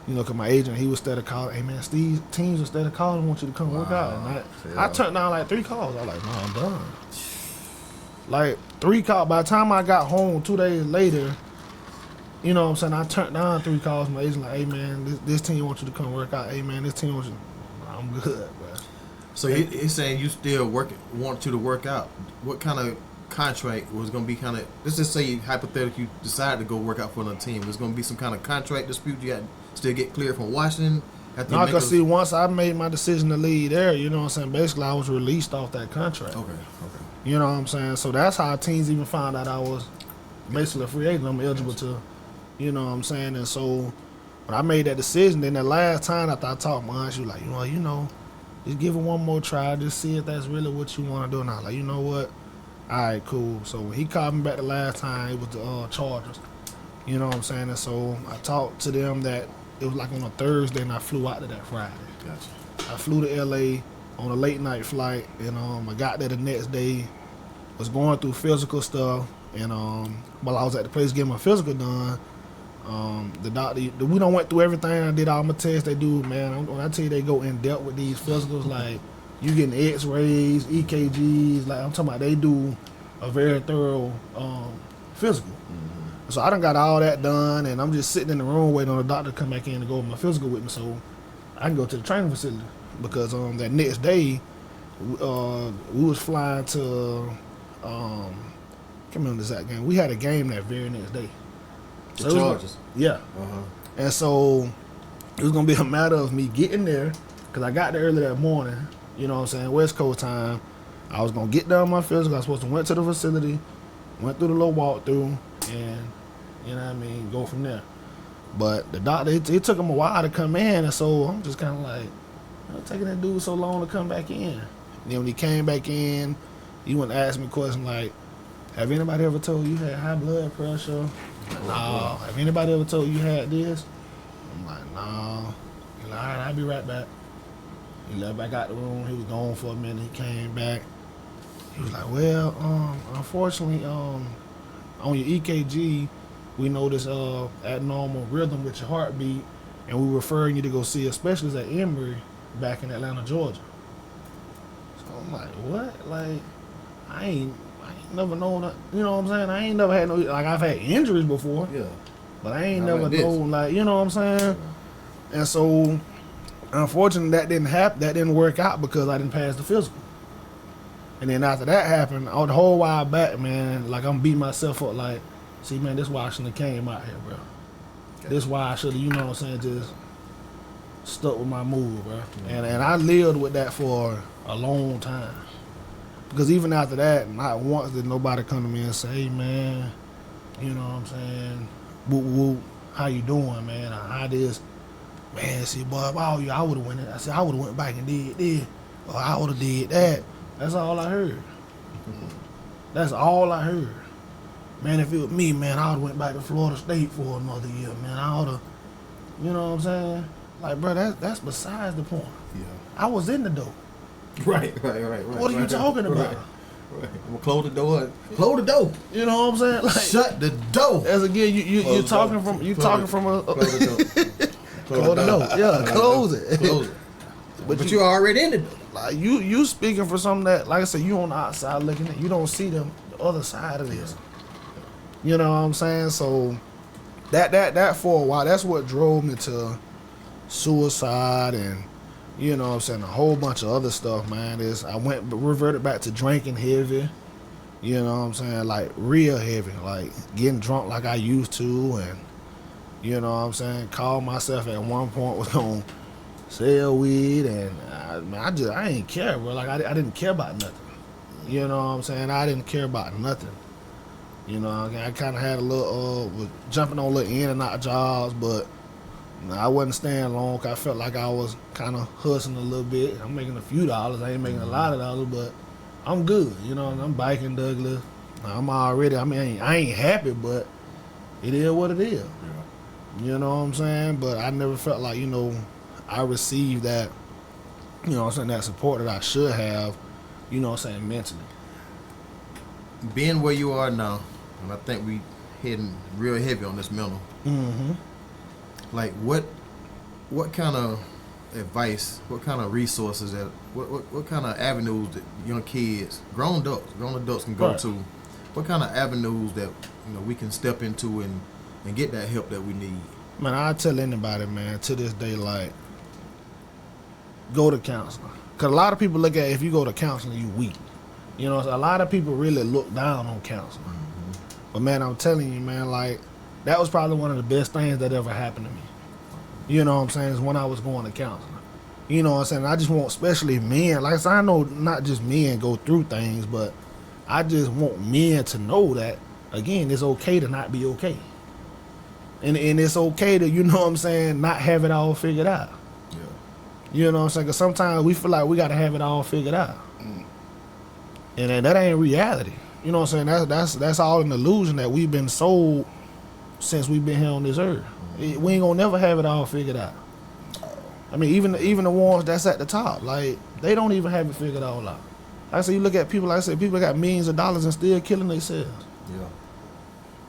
because my agent, he was instead of calling, hey man, Steve, teams instead of calling want you to come work out. And I turned down like 3 calls. I was like, no, I'm done. Like 3 calls. By the time I got home 2 days later, you know what I'm saying, I turned down 3 calls. My agent like, hey man, this team wants you to come work out. Hey man, this team wants you. I'm good, bro. So he's saying you still want you to work out. What kind of contract was going to be let's just say hypothetically you decided to go work out for another team. There's going to be some kind of contract dispute you got to still get cleared from Washington? No, because see, once I made my decision to leave there, you know what I'm saying, basically I was released off that contract. Okay. You know what I'm saying? So that's how teams even found out I was basically a free agent. I'm eligible to, you know what I'm saying? And so when I made that decision, then the last time after I talked to my aunt, she was like, just give it one more try. Just see if that's really what you want to do. And I was like, you know what? All right, cool. So when he called me back the last time, it was the Chargers. You know what I'm saying? And so I talked to them that it was like on a Thursday, and I flew out to that Friday. Gotcha. I flew to L.A. on a late night flight, and I got there the next day, was going through physical stuff, and while I was at the place getting my physical done, The doctor, we done went through everything. I did all my tests. They do, man. When I tell you they go in depth with these physicals, like you getting X-rays, EKGs. Like I'm talking about, they do a very thorough physical. So I done got all that done, and I'm just sitting in the room waiting on the doctor to come back in and go over my physical with me, so I can go to the training facility. Because that next day, we was flying to can't remember the exact game. We had a game that very next day. The Chargers. Yeah. And so it was gonna be a matter of me getting there, because I got there early that morning. You know what I'm saying? West Coast time. I was gonna get down my physical. I was supposed to went to the facility, went through the little walkthrough, and you know what I mean, go from there. But the doctor, it took him a while to come in, and so I'm just kind of like, taking that dude so long to come back in. And then when he came back in, he went to ask me a question like, have anybody ever told you had high blood pressure? No. Have anybody ever told you had this? I'm like, no. He's like, all right, I'll be right back. He left back out the room. He was gone for a minute. He came back. He was like, well, unfortunately, on your EKG, we noticed abnormal rhythm with your heartbeat, and we referring you to go see a specialist at Emory back in Atlanta, Georgia. So I'm like, what? Like, I ain't never known that, you know what I'm saying? I ain't never had no, like, I've had injuries before. Yeah. But I ain't never known, like, you know what I'm saying? Yeah. And so, unfortunately, that didn't happen. That didn't work out because I didn't pass the physical. And then after that happened, the whole while back, man, like, I'm beating myself up, like, see, man, this why I shouldn't have came out here, bro. Okay. This why I should have, you know what I'm saying, just stuck with my move, bro. Mm-hmm. And I lived with that for a long time. Because even after that, not once did nobody come to me and say, hey, man, you know what I'm saying, whoop, whoop, how you doing, man? How this? Man, see, boy, if I were you, I would have went in. I said, I would have went back and did this, or I would have did that. That's all I heard. That's all I heard. Man, if it was me, man, I would have went back to Florida State for another year, man. I would have, you know what I'm saying? Like, bro, that's besides the point. Yeah. I was in the door. Right. What are you talking about? Right. I'm gonna close the door. Close the door. You know what I'm saying? Like, shut the door. As again, you're talking from a close the door. Close the door. Yeah, close it. Close it. But you're already in the door. Like you speaking for something that, like I said, you on the outside looking at. You don't see the other side of this. You know what I'm saying? So that for a while, that's what drove me to suicide and, you know what I'm saying, a whole bunch of other stuff, man. I reverted back to drinking heavy, you know what I'm saying, like real heavy, like getting drunk like I used to, and, you know what I'm saying, called myself at one point was going to sell weed, and I ain't care, bro. Like, I didn't care about nothing. You know what I'm saying? I didn't care about nothing. You know, I kind of had a little, was jumping on little in and out jobs, but I wasn't staying long because I felt like I was kind of hustling a little bit. I'm making a few dollars. I ain't making a lot of dollars, but I'm good. You know, I'm biking Douglas. I'm already, I mean, I ain't happy, but it is what it is. Yeah. You know what I'm saying? But I never felt like, you know, I received that, you know what I'm saying, that support that I should have, you know what I'm saying, mentally. Being where you are now, and I think we hitting real heavy on this mental. Mm-hmm. Like, what kind of advice, what kind of resources, that what kind of avenues that young kids, grown adults can go to? What kind of avenues that, you know, we can step into and get that help that we need? Man, I tell anybody, man, to this day, like, go to counseling. Because a lot of people look at, if you go to counseling, you weak. You know, a lot of people really look down on counseling. Mm-hmm. But, man, I'm telling you, man, like, that was probably one of the best things that ever happened to me. You know what I'm saying? Is when I was going to counseling. You know what I'm saying? I just want, especially men, like I said, I know not just men go through things, but I just want men to know that, again, it's okay to not be okay. And it's okay to, you know what I'm saying, not have it all figured out. Yeah. You know what I'm saying? Because sometimes we feel like we got to have it all figured out. Mm. And that ain't reality. You know what I'm saying? That's all an illusion that we've been sold since we've been here on this earth. Mm-hmm. We ain't gonna never have it all figured out. I mean, even the ones that's at the top, like, they don't even have it figured all out. Like I said, you look at people, like I said, people got millions of dollars and still killing themselves. Yeah.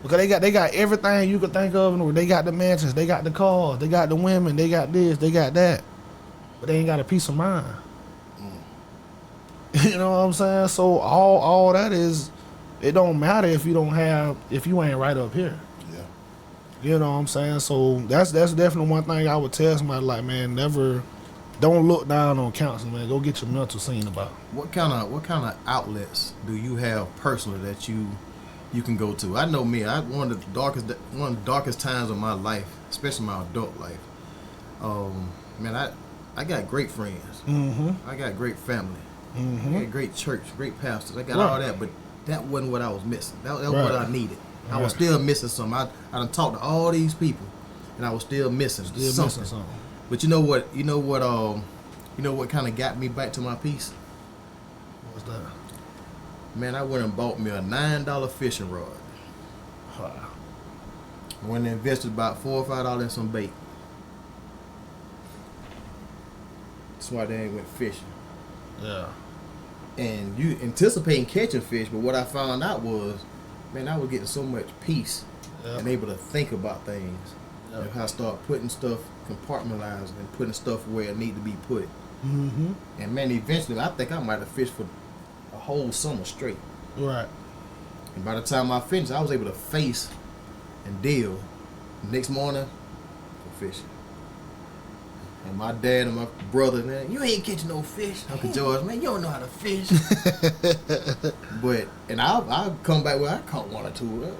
Because they got everything you could think of. They got the mansions, they got the cars, they got the women, they got this, they got that. But they ain't got a peace of mind. You know what I'm saying? So all that is, it don't matter if you ain't right up here. Yeah. You know what I'm saying? So that's definitely one thing I would tell somebody, like, man, don't look down on counseling, man. Go get your mental seen about. What kind of outlets do you have personally that you can go to? I know me. One of the darkest times of my life, especially my adult life. Man, I got great friends. I got great family. I got great church, great pastors. I got all that, but that wasn't what I was missing. That was what I needed. I was still missing something. I done talked to all these people, and I was still missing something. But you know what kind of got me back to my peace? What's that? Man, I went and bought me a $9 fishing rod. Wow. I went and invested about $4 or $5 in some bait. That's why they ain't went fishing. Yeah. And you anticipating catching fish, but what I found out was, man, I was getting so much peace and able to think about things. And how I start putting stuff, compartmentalizing and putting stuff where it need to be put. And man, eventually, I think I might have fished for a whole summer straight. Right. And by the time I finished, I was able to face and deal. The next morning, for fishing. And my dad and my brother, man, you ain't catching no fish. Uncle George, man, you don't know how to fish. And I'll come back where I caught one or two.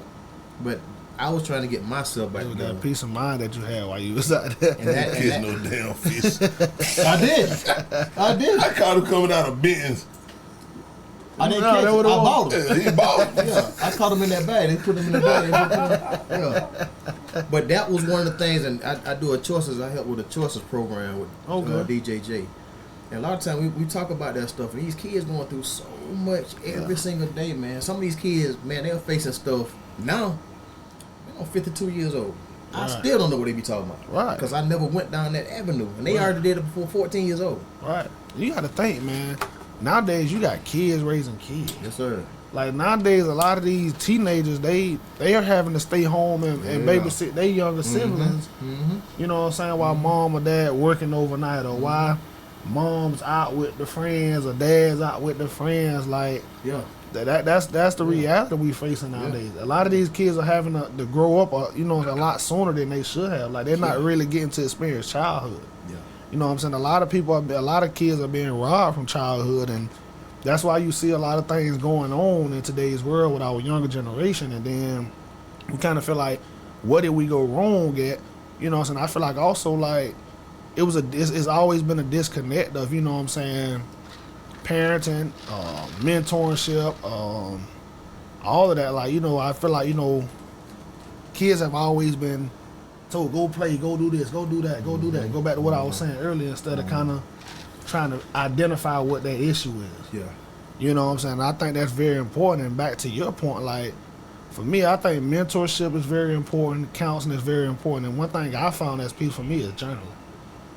But I was trying to get myself back together. That peace of mind that you had while you was out there. And that catch no damn fish. I did. I caught him coming out of bins. I didn't catch him. I bought him. Yeah, he bought him. Yeah, I caught him in that bag. They put him in the bag. Yeah. But that was one of the things, and I do a choices. I help with a choices program with DJJ. And a lot of times we talk about that stuff. And these kids going through so much every single day, man. Some of these kids, man, they're facing stuff now. They're 52 years old. Right. I still don't know what they be talking about. Right. Because I never went down that avenue. And they already did it before 14 years old. Right. You got to think, man. Nowadays, you got kids raising kids. Yes, sir. Like, nowadays, a lot of these teenagers, they are having to stay home and babysit their younger siblings. You know what I'm saying? While mom or dad working overnight, or why mom's out with the friends or dad's out with the friends. Like, that's the reality we facing nowadays. A lot of these kids are having to grow up, a lot sooner than they should have. Like, they're not really getting to experience childhood. You know what I'm saying? A lot of kids are being robbed from childhood, and that's why you see a lot of things going on in today's world with our younger generation. And then we kind of feel like, what did we go wrong at? You know what I'm saying? I feel like also, like, it's always been a disconnect of, you know what I'm saying, parenting, mentorship, all of that. Like, I feel like, kids have always been told, go play, go do this, go do that, go do that. Go back to what I was saying earlier, instead of kind of trying to identify what that issue is. Yeah. You know what I'm saying? I think that's very important. And back to your point, like, for me, I think mentorship is very important. Counseling is very important. And one thing I found that's peace for me is journaling.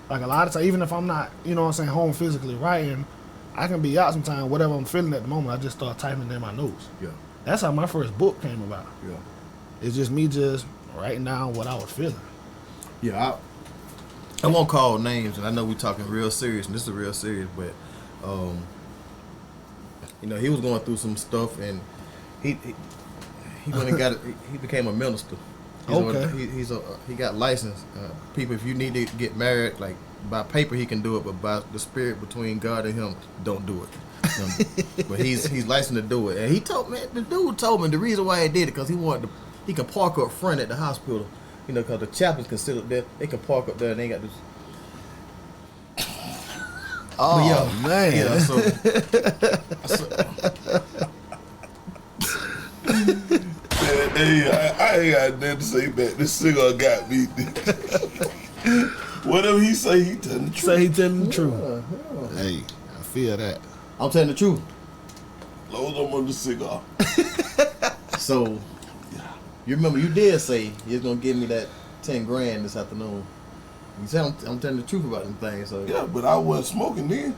Like, a lot of times, even if I'm not, home physically writing, I can be out sometime, whatever I'm feeling at the moment, I just start typing in my notes. Yeah. That's how my first book came about. Yeah. It's just me just writing down what I was feeling. Yeah, I won't call names, and I know we're talking real serious, and this is real serious, but he was going through some stuff, and he went and he became a minister. He got licensed. People, if you need to get married, like, by paper he can do it, but by the spirit between God and him, don't do it. But he's licensed to do it, and the dude told me the reason why he did it, because he can park up front at the hospital. Because the chaplains can sit up there, they can park up there, and they got this. Oh, man. Yeah, so Hey, I ain't got nothing to say back. This cigar got me. Whatever he say, he telling the truth. Say he telling the truth. Yeah. Hey, I feel that. I'm telling the truth. Load them on the cigar. So, you remember you did say you was gonna give me that 10 grand this afternoon. You said I'm telling the truth about them things. So yeah, but I wasn't smoking then.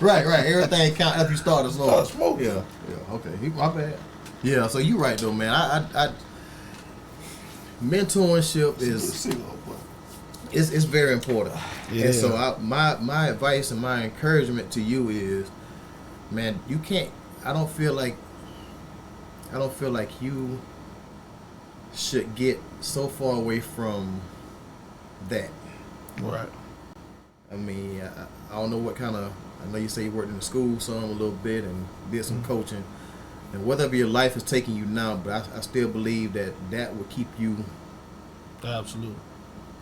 Right. Everything count after you start smoking. Smoking. Yeah. Okay. My bad. Yeah, so you right though, man. I mentorship is it's very important. Yeah. And so my advice and my encouragement to you is, man, you can't. I don't feel like you should get so far away from that. Right. I mean, I don't know what kind of. I know you say you worked in the school some a little bit and did some coaching, and whatever your life is taking you now, but I still believe that will keep you. Absolutely.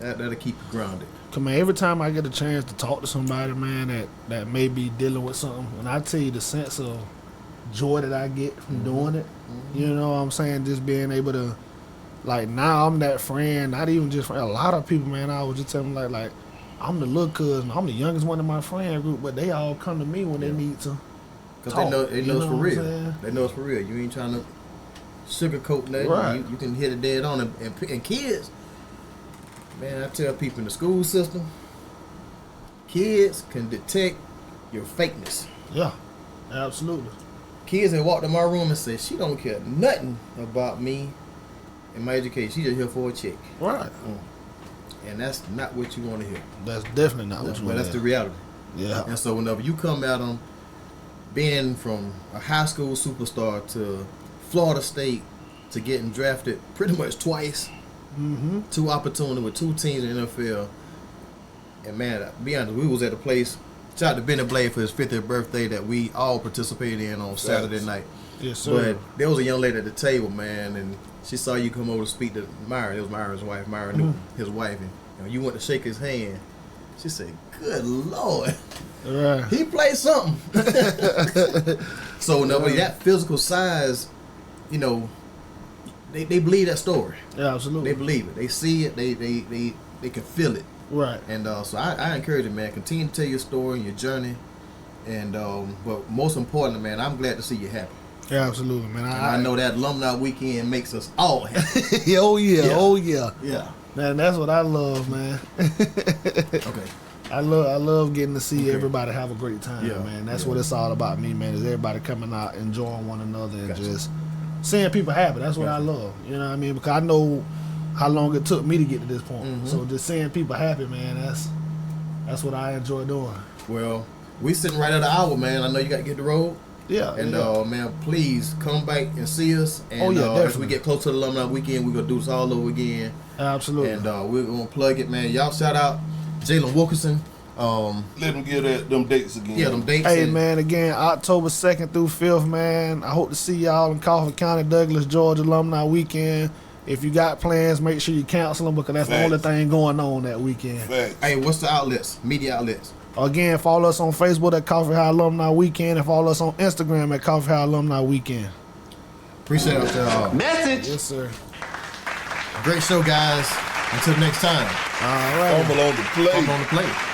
That'll keep you grounded. Cause man, every time I get a chance to talk to somebody, man, that may be dealing with something, and I tell you the sense of joy that I get from doing it. You know what I'm saying? Just being able to, like, now I'm that friend. Not even just friend. A lot of people, man, I was just telling them like I'm the little cousin. I'm the youngest one in my friend group, but they all come to me when they need to. Because talk, they know it's for real. saying? They know it's for real. You ain't trying to sugarcoat nothing. Right. You can hit it dead on. And kids, man, I tell people in the school system, kids can detect your fakeness. Yeah, absolutely. Kids that walked in my room and said, she don't care nothing about me and my education. She just here for a check. Right. And that's not what you want to hear. That's definitely not what you But want. that's the reality. Yeah. And so whenever you come at them, being from a high school superstar to Florida State to getting drafted pretty much twice, 2 opportunities with 2 teams in the NFL, and man, to be honest, we was at a place. Shout out to Benny Blade for his 50th birthday that we all participated in on Saturday night. Yes, sir. But there was a young lady at the table, man, and she saw you come over to speak to Myron. It was Myron's wife, Myron Newton, his wife, and you went to shake his hand. She said, "Good Lord, Right. he played something." So that physical size, you know, they believe that story. Yeah, absolutely. They believe it. They see it. They can feel it. Right. And so I encourage you, man, continue to tell your story and your journey. And but most importantly, man, I'm glad to see you happy. Yeah, absolutely, man. And I know that alumni weekend makes us all happy. Oh yeah, Yeah. oh yeah. Yeah. Man, that's what I love, man. Okay. I love getting to see everybody have a great time, Yeah. man. That's Yeah. what it's all about, me, man. Is everybody coming out, enjoying one another, and Gotcha. just seeing people happy. That's what I love. You know what I mean? Because I know how long it took me to get to this point. So just seeing people happy, man, that's what I enjoy doing. Well, we sitting right at the hour, man. I know you got to get the road. Yeah. And yeah. man, please come back and see us. And Oh, yeah, as we definitely. get close to the alumni weekend, we're gonna do this all over again. Absolutely. And we're gonna plug it, man. Y'all shout out Jalen Wilkerson. Let them give them dates again. Yeah, them dates. Hey, and- man, again, October 2nd through 5th, man. I hope to see y'all in Coffee County, Douglas, Georgia Alumni Weekend. If you got plans, make sure you cancel them because that's the only Facts. thing going on that weekend. Facts. Hey, what's the outlets? Media outlets. Again, follow us on Facebook at Coffee House Alumni Weekend and follow us on Instagram at Coffee House Alumni Weekend. Appreciate it, y'all. Message. Yes, sir. Great show, guys. Until next time. All right. Fumble on the plate. Fumble on the plate.